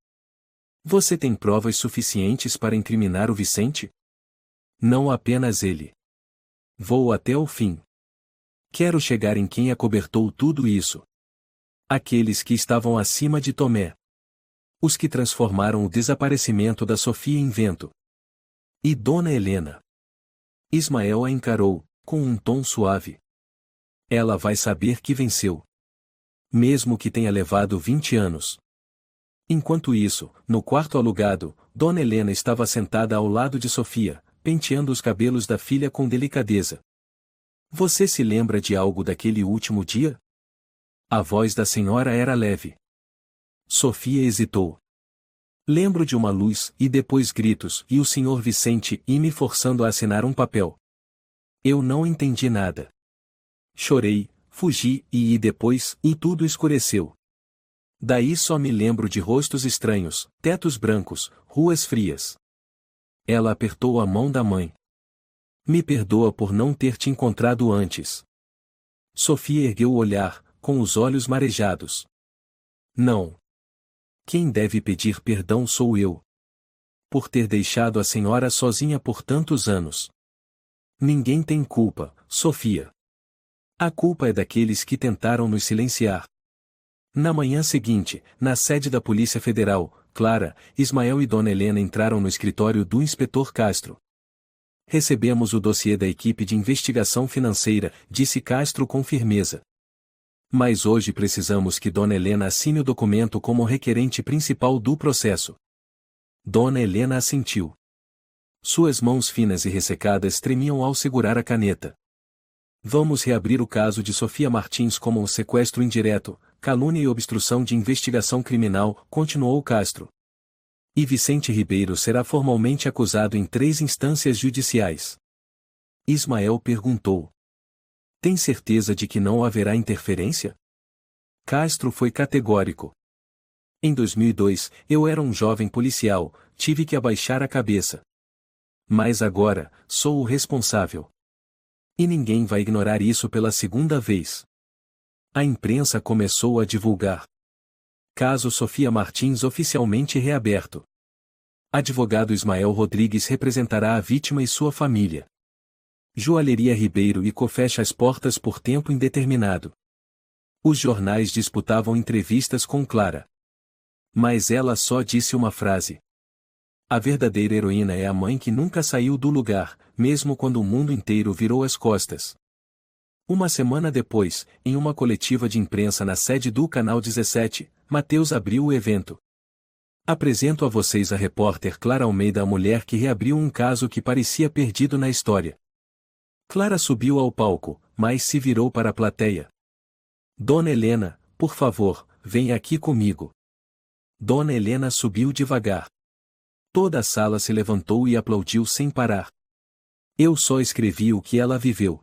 Você tem provas suficientes para incriminar o Vicente? Não apenas ele. Vou até o fim. Quero chegar em quem acobertou tudo isso. Aqueles que estavam acima de Tomé. Os que transformaram o desaparecimento da Sofia em vento. E Dona Helena. Ismael a encarou, com um tom suave. Ela vai saber que venceu. Mesmo que tenha levado 20 anos. Enquanto isso, no quarto alugado, Dona Helena estava sentada ao lado de Sofia, penteando os cabelos da filha com delicadeza. Você se lembra de algo daquele último dia? A voz da senhora era leve. Sofia hesitou. Lembro de uma luz, e depois gritos, e o senhor Vicente e me forçando a assinar um papel. Eu não entendi nada. Chorei, fugi, e depois, e tudo escureceu. Daí só me lembro de rostos estranhos, tetos brancos, ruas frias. Ela apertou a mão da mãe. Me perdoa por não ter te encontrado antes. Sofia ergueu o olhar, com os olhos marejados. Não. Quem deve pedir perdão sou eu. Por ter deixado a senhora sozinha por tantos anos. Ninguém tem culpa, Sofia. A culpa é daqueles que tentaram nos silenciar. Na manhã seguinte, na sede da Polícia Federal, Clara, Ismael e Dona Helena entraram no escritório do inspetor Castro. Recebemos o dossiê da equipe de investigação financeira, disse Castro com firmeza. Mas hoje precisamos que Dona Helena assine o documento como requerente principal do processo. Dona Helena assentiu. Suas mãos finas e ressecadas tremiam ao segurar a caneta. Vamos reabrir o caso de Sofia Martins como um sequestro indireto, calúnia e obstrução de investigação criminal, continuou Castro. E Vicente Ribeiro será formalmente acusado em 3 instâncias judiciais. Ismael perguntou. Tem certeza de que não haverá interferência? Castro foi categórico. Em 2002, eu era um jovem policial, tive que abaixar a cabeça. Mas agora, sou o responsável. E ninguém vai ignorar isso pela segunda vez. A imprensa começou a divulgar. Caso Sofia Martins oficialmente reaberto. Advogado Ismael Rodrigues representará a vítima e sua família. Joalheria Ribeiro e Co fecha as portas por tempo indeterminado. Os jornais disputavam entrevistas com Clara. Mas ela só disse uma frase. A verdadeira heroína é a mãe que nunca saiu do lugar, mesmo quando o mundo inteiro virou as costas. Uma semana depois, em uma coletiva de imprensa na sede do Canal 17, Mateus abriu o evento. Apresento a vocês a repórter Clara Almeida, a mulher que reabriu um caso que parecia perdido na história. Clara subiu ao palco, mas se virou para a plateia. Dona Helena, por favor, venha aqui comigo. Dona Helena subiu devagar. Toda a sala se levantou e aplaudiu sem parar. Eu só escrevi o que ela viveu.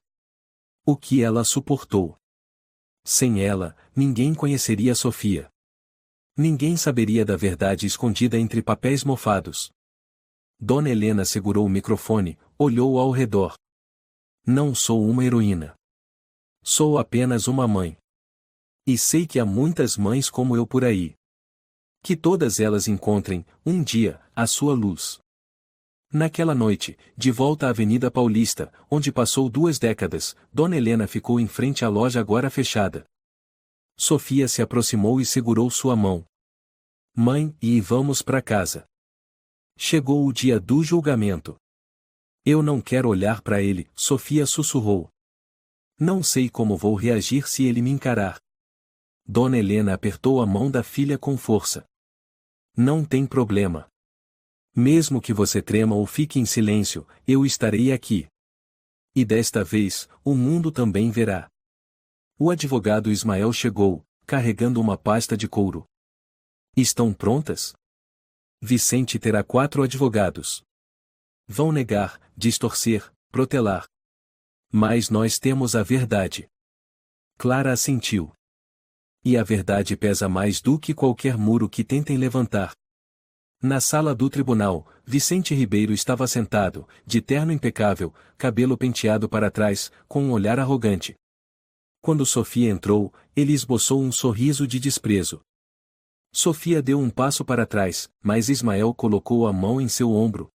O que ela suportou. Sem ela, ninguém conheceria Sofia. Ninguém saberia da verdade escondida entre papéis mofados. Dona Helena segurou o microfone, olhou ao redor. Não sou uma heroína. Sou apenas uma mãe. E sei que há muitas mães como eu por aí. Que todas elas encontrem, um dia, a sua luz. Naquela noite, de volta à Avenida Paulista, onde passou 2 décadas, Dona Helena ficou em frente à loja agora fechada. Sofia se aproximou e segurou sua mão. Mãe, e vamos para casa. Chegou o dia do julgamento. Eu não quero olhar para ele, Sofia sussurrou. Não sei como vou reagir se ele me encarar. Dona Helena apertou a mão da filha com força. Não tem problema. Mesmo que você trema ou fique em silêncio, eu estarei aqui. E desta vez, o mundo também verá. O advogado Ismael chegou, carregando uma pasta de couro. Estão prontas? Vicente terá 4 advogados. Vão negar, distorcer, protelar. Mas nós temos a verdade. Clara assentiu. E a verdade pesa mais do que qualquer muro que tentem levantar. Na sala do tribunal, Vicente Ribeiro estava sentado, de terno impecável, cabelo penteado para trás, com um olhar arrogante. Quando Sofia entrou, ele esboçou um sorriso de desprezo. Sofia deu um passo para trás, mas Ismael colocou a mão em seu ombro.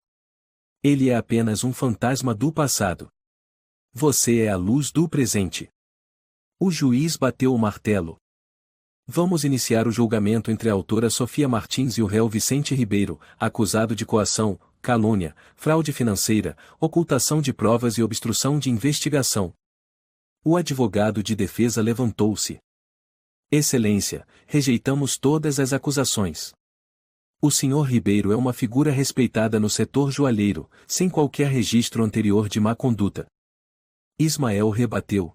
Ele é apenas um fantasma do passado. Você é a luz do presente. O juiz bateu o martelo. Vamos iniciar o julgamento entre a autora Sofia Martins e o réu Vicente Ribeiro, acusado de coação, calúnia, fraude financeira, ocultação de provas e obstrução de investigação. O advogado de defesa levantou-se. Excelência, rejeitamos todas as acusações. O senhor Ribeiro é uma figura respeitada no setor joalheiro, sem qualquer registro anterior de má conduta. Ismael rebateu.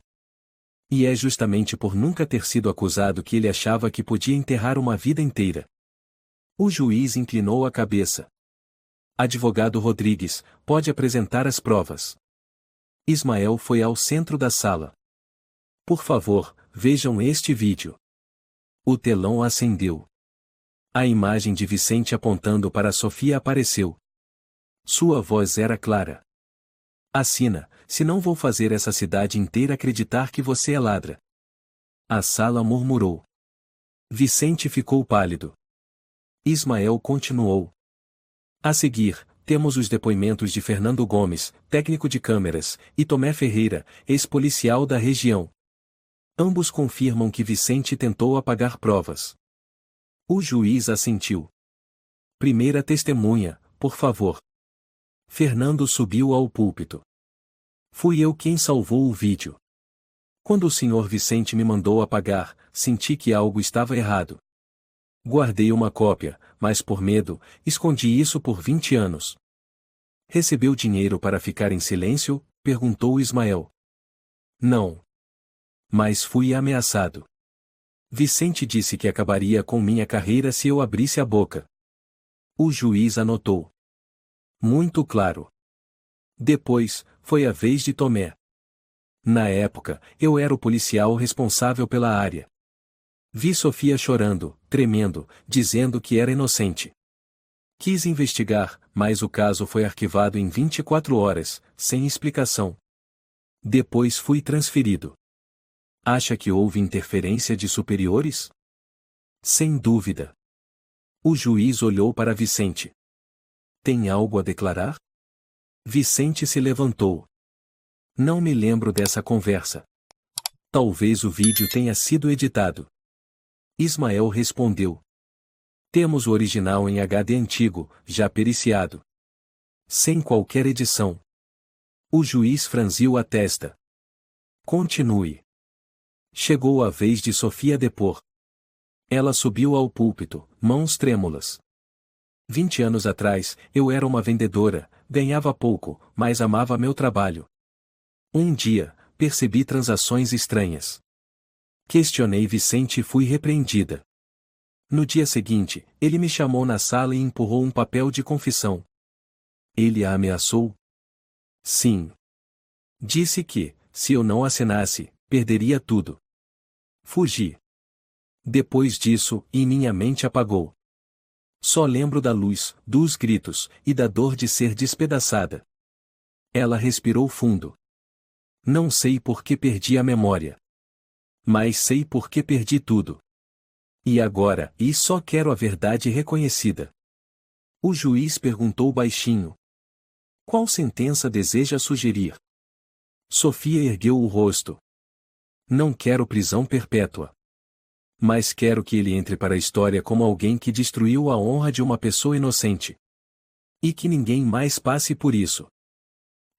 E é justamente por nunca ter sido acusado que ele achava que podia enterrar uma vida inteira. O juiz inclinou a cabeça. Advogado Rodrigues, pode apresentar as provas. Ismael foi ao centro da sala. Por favor, vejam este vídeo. O telão acendeu. A imagem de Vicente apontando para Sofia apareceu. Sua voz era clara. Assina, senão vou fazer essa cidade inteira acreditar que você é ladra. A sala murmurou. Vicente ficou pálido. Ismael continuou. A seguir, temos os depoimentos de Fernando Gomes, técnico de câmeras, e Tomé Ferreira, ex-policial da região. Ambos confirmam que Vicente tentou apagar provas. O juiz assentiu. Primeira testemunha, por favor. Fernando subiu ao púlpito. Fui eu quem salvou o vídeo. Quando o senhor Vicente me mandou apagar, senti que algo estava errado. Guardei uma cópia, mas por medo, escondi isso por 20 anos. Recebeu dinheiro para ficar em silêncio? Perguntou Ismael. Não. Mas fui ameaçado. Vicente disse que acabaria com minha carreira se eu abrisse a boca. O juiz anotou. Muito claro. Depois, foi a vez de Tomé. Na época, eu era o policial responsável pela área. Vi Sofia chorando, tremendo, dizendo que era inocente. Quis investigar, mas o caso foi arquivado em 24 horas, sem explicação. Depois fui transferido. Acha que houve interferência de superiores? Sem dúvida. O juiz olhou para Vicente. Tem algo a declarar? Vicente se levantou. Não me lembro dessa conversa. Talvez o vídeo tenha sido editado. Ismael respondeu. Temos o original em HD antigo, já periciado. Sem qualquer edição. O juiz franziu a testa. Continue. Chegou a vez de Sofia depor. Ela subiu ao púlpito, mãos trêmulas. 20 anos atrás, eu era uma vendedora, ganhava pouco, mas amava meu trabalho. Um dia, percebi transações estranhas. Questionei Vicente e fui repreendida. No dia seguinte, ele me chamou na sala e empurrou um papel de confissão. Ele a ameaçou? Sim. Disse que, se eu não assinasse, perderia tudo. Fugi. Depois disso, e minha mente apagou. Só lembro da luz, dos gritos, e da dor de ser despedaçada. Ela respirou fundo. Não sei por que perdi a memória. Mas sei por que perdi tudo. E agora, só quero a verdade reconhecida. O juiz perguntou baixinho. Qual sentença deseja sugerir? Sofia ergueu o rosto. Não quero prisão perpétua. Mas quero que ele entre para a história como alguém que destruiu a honra de uma pessoa inocente. E que ninguém mais passe por isso.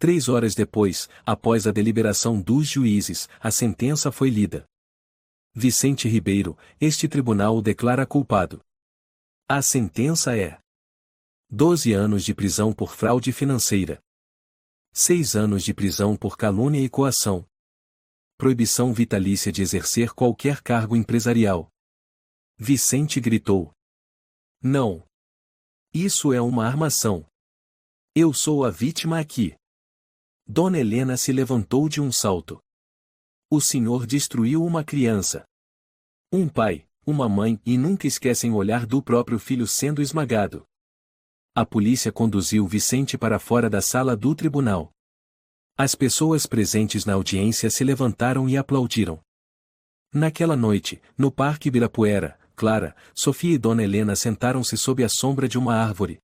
3 horas depois, após a deliberação dos juízes, a sentença foi lida. Vicente Ribeiro, este tribunal o declara culpado. A sentença é 12 anos de prisão por fraude financeira. 6 anos de prisão por calúnia e coação. Proibição vitalícia de exercer qualquer cargo empresarial. Vicente gritou. Não. Isso é uma armação. Eu sou a vítima aqui. Dona Helena se levantou de um salto. O senhor destruiu uma criança. Um pai, uma mãe e nunca esquecem o olhar do próprio filho sendo esmagado. A polícia conduziu Vicente para fora da sala do tribunal. As pessoas presentes na audiência se levantaram e aplaudiram. Naquela noite, no Parque Ibirapuera, Clara, Sofia e Dona Helena sentaram-se sob a sombra de uma árvore.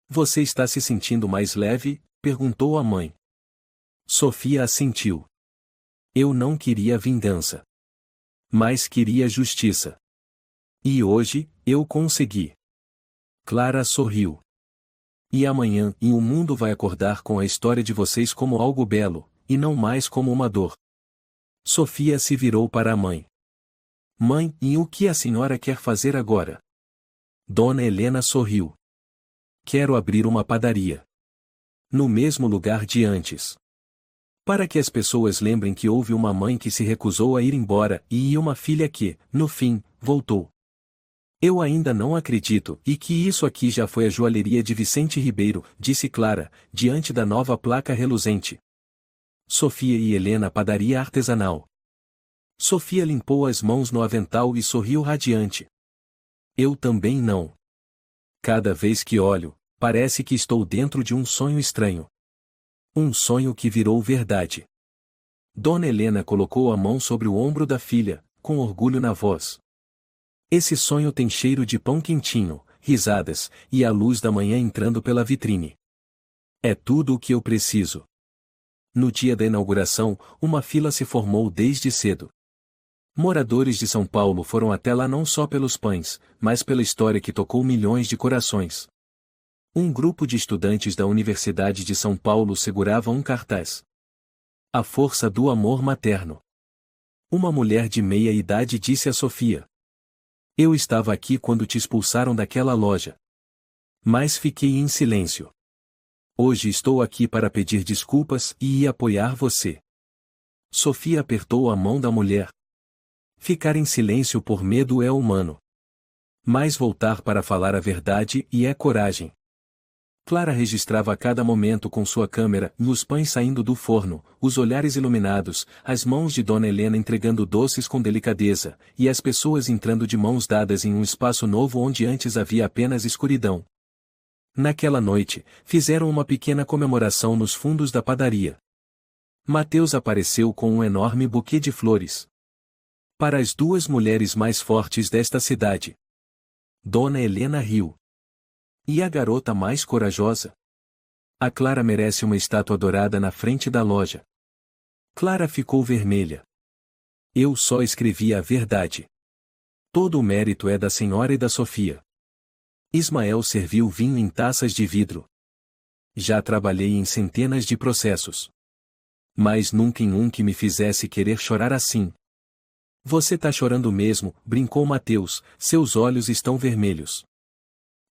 Você está se sentindo mais leve? Perguntou a mãe. Sofia assentiu. Eu não queria vingança. Mas queria justiça. E hoje, eu consegui. Clara sorriu. E amanhã, o mundo vai acordar com a história de vocês como algo belo, e não mais como uma dor. Sofia se virou para a mãe. Mãe, e o que a senhora quer fazer agora? Dona Helena sorriu. Quero abrir uma padaria. No mesmo lugar de antes. Para que as pessoas lembrem que houve uma mãe que se recusou a ir embora e uma filha que, no fim, voltou. Eu ainda não acredito, e que isso aqui já foi a joalheria de Vicente Ribeiro, disse Clara, diante da nova placa reluzente. Sofia e Helena padaria artesanal. Sofia limpou as mãos no avental e sorriu radiante. Eu também não. Cada vez que olho, parece que estou dentro de um sonho estranho. Um sonho que virou verdade. Dona Helena colocou a mão sobre o ombro da filha, com orgulho na voz. Esse sonho tem cheiro de pão quentinho, risadas, e a luz da manhã entrando pela vitrine. É tudo o que eu preciso. No dia da inauguração, uma fila se formou desde cedo. Moradores de São Paulo foram até lá não só pelos pães, mas pela história que tocou milhões de corações. Um grupo de estudantes da Universidade de São Paulo segurava um cartaz. A força do amor materno. Uma mulher de meia idade disse a Sofia. Eu estava aqui quando te expulsaram daquela loja. Mas fiquei em silêncio. Hoje estou aqui para pedir desculpas e apoiar você. Sofia apertou a mão da mulher. Ficar em silêncio por medo é humano. Mas voltar para falar a verdade é coragem. Clara registrava a cada momento com sua câmera, os pães saindo do forno, os olhares iluminados, as mãos de Dona Helena entregando doces com delicadeza, e as pessoas entrando de mãos dadas em um espaço novo onde antes havia apenas escuridão. Naquela noite, fizeram uma pequena comemoração nos fundos da padaria. Mateus apareceu com um enorme buquê de flores. Para as 2 mulheres mais fortes desta cidade. Dona Helena riu. E a garota mais corajosa? A Clara merece uma estátua dourada na frente da loja. Clara ficou vermelha. Eu só escrevi a verdade. Todo o mérito é da senhora e da Sofia. Ismael serviu vinho em taças de vidro. Já trabalhei em centenas de processos. Mas nunca em um que me fizesse querer chorar assim. Você tá chorando mesmo, brincou Mateus, seus olhos estão vermelhos.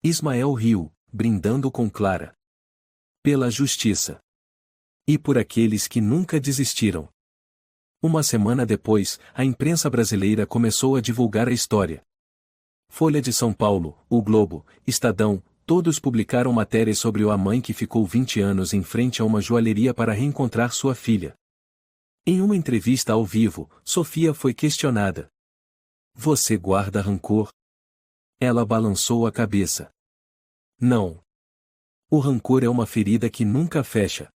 Ismael riu, brindando com Clara. Pela justiça. E por aqueles que nunca desistiram. Uma semana depois, a imprensa brasileira começou a divulgar a história. Folha de São Paulo, O Globo, Estadão, todos publicaram matérias sobre a mãe que ficou 20 anos em frente a uma joalheria para reencontrar sua filha. Em uma entrevista ao vivo, Sofia foi questionada. Você guarda rancor? Ela balançou a cabeça. Não. O rancor é uma ferida que nunca fecha.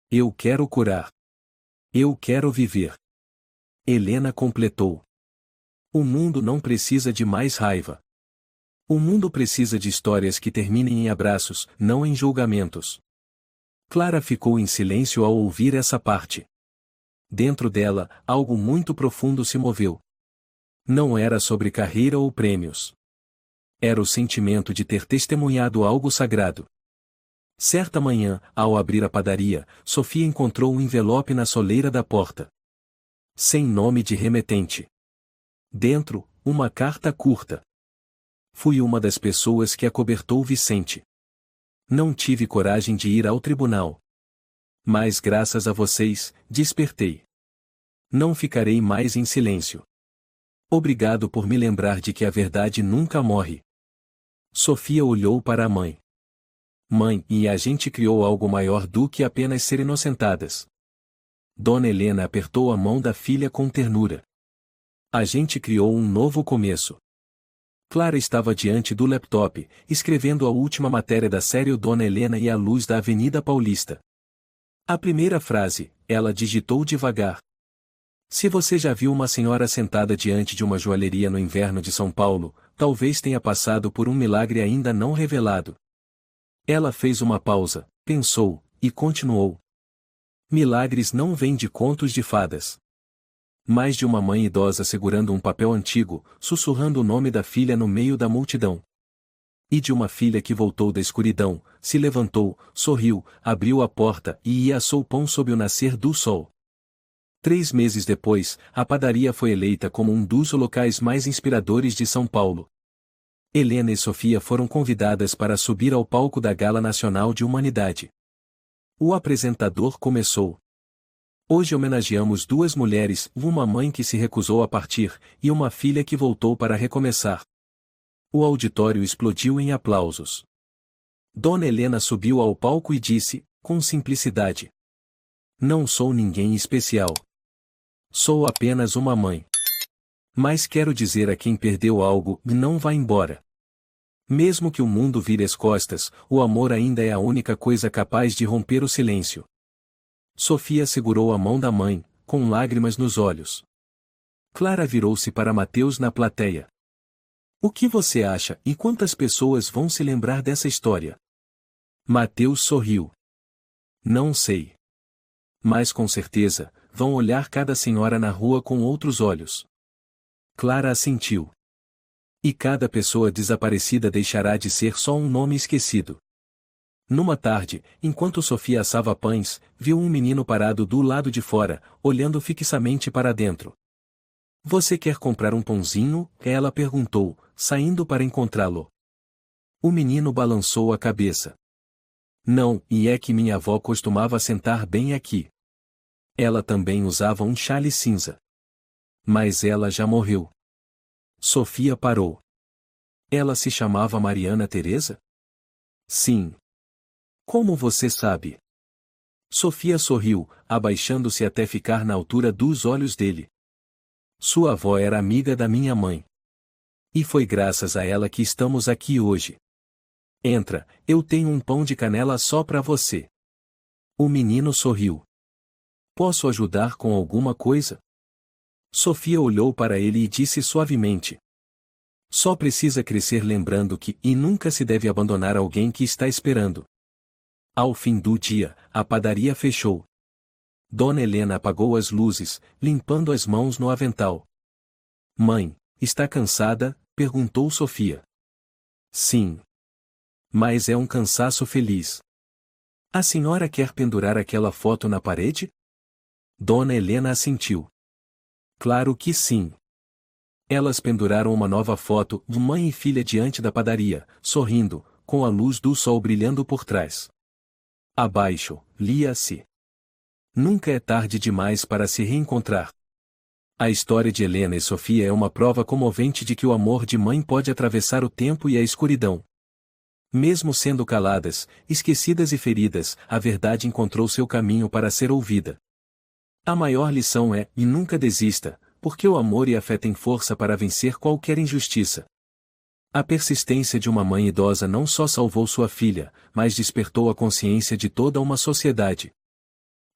Eu quero curar. Eu quero viver. Helena completou. O mundo não precisa de mais raiva. O mundo precisa de histórias que terminem em abraços, não em julgamentos. Clara ficou em silêncio ao ouvir essa parte. Dentro dela, algo muito profundo se moveu. Não era sobre carreira ou prêmios. Era o sentimento de ter testemunhado algo sagrado. Certa manhã, ao abrir a padaria, Sofia encontrou um envelope na soleira da porta. Sem nome de remetente. Dentro, uma carta curta. Fui uma das pessoas que acobertou Vicente. Não tive coragem de ir ao tribunal. Mas graças a vocês, despertei. Não ficarei mais em silêncio. Obrigado por me lembrar de que a verdade nunca morre. Sofia olhou para a mãe. Mãe, e a gente criou algo maior do que apenas ser inocentadas. Dona Helena apertou a mão da filha com ternura. A gente criou um novo começo. Clara estava diante do laptop, escrevendo a última matéria da série Dona Helena e a Luz da Avenida Paulista. A primeira frase, ela digitou devagar. Se você já viu uma senhora sentada diante de uma joalheria no inverno de São Paulo, talvez tenha passado por um milagre ainda não revelado. Ela fez uma pausa, pensou, e continuou. Milagres não vêm de contos de fadas. Mais de uma mãe idosa segurando um papel antigo, sussurrando o nome da filha no meio da multidão. E de uma filha que voltou da escuridão, se levantou, sorriu, abriu a porta e assou pão sob o nascer do sol. 3 meses depois, a padaria foi eleita como um dos locais mais inspiradores de São Paulo. Helena e Sofia foram convidadas para subir ao palco da Gala Nacional de Humanidade. O apresentador começou. Hoje homenageamos 2 mulheres, uma mãe que se recusou a partir, e uma filha que voltou para recomeçar. O auditório explodiu em aplausos. Dona Helena subiu ao palco e disse, com simplicidade: Não sou ninguém especial. Sou apenas uma mãe. Mas quero dizer a quem perdeu algo, não vá embora. Mesmo que o mundo vire as costas, o amor ainda é a única coisa capaz de romper o silêncio. Sofia segurou a mão da mãe, com lágrimas nos olhos. Clara virou-se para Mateus na plateia. O que você acha e quantas pessoas vão se lembrar dessa história? Mateus sorriu. Não sei. Mas com certeza, vão olhar cada senhora na rua com outros olhos. Clara assentiu. E cada pessoa desaparecida deixará de ser só um nome esquecido. Numa tarde, enquanto Sofia assava pães, viu um menino parado do lado de fora, olhando fixamente para dentro. Você quer comprar um pãozinho? Ela perguntou, saindo para encontrá-lo. O menino balançou a cabeça. Não, e é que minha avó costumava sentar bem aqui. Ela também usava um chale cinza. Mas ela já morreu. Sofia parou. Ela se chamava Mariana Teresa? Sim. Como você sabe? Sofia sorriu, abaixando-se até ficar na altura dos olhos dele. Sua avó era amiga da minha mãe. E foi graças a ela que estamos aqui hoje. Entra, eu tenho um pão de canela só para você. O menino sorriu. Posso ajudar com alguma coisa? Sofia olhou para ele e disse suavemente. Só precisa crescer lembrando que, e nunca se deve abandonar alguém que está esperando. Ao fim do dia, a padaria fechou. Dona Helena apagou as luzes, limpando as mãos no avental. Mãe, está cansada? Perguntou Sofia. Sim. Mas é um cansaço feliz. A senhora quer pendurar aquela foto na parede? Dona Helena assentiu. Claro que sim. Elas penduraram uma nova foto de mãe e filha diante da padaria, sorrindo, com a luz do sol brilhando por trás. Abaixo, lia-se: Nunca é tarde demais para se reencontrar. A história de Helena e Sofia é uma prova comovente de que o amor de mãe pode atravessar o tempo e a escuridão. Mesmo sendo caladas, esquecidas e feridas, a verdade encontrou seu caminho para ser ouvida. A maior lição é: e nunca desista, porque o amor e a fé têm força para vencer qualquer injustiça. A persistência de uma mãe idosa não só salvou sua filha, mas despertou a consciência de toda uma sociedade.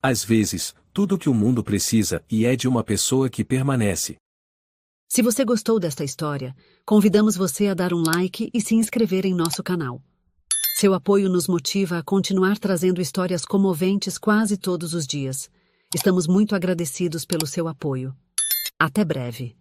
Às vezes, tudo o que o mundo precisa e é de uma pessoa que permanece. Se você gostou desta história, convidamos você a dar um like e se inscrever em nosso canal. Seu apoio nos motiva a continuar trazendo histórias comoventes quase todos os dias. Estamos muito agradecidos pelo seu apoio. Até breve.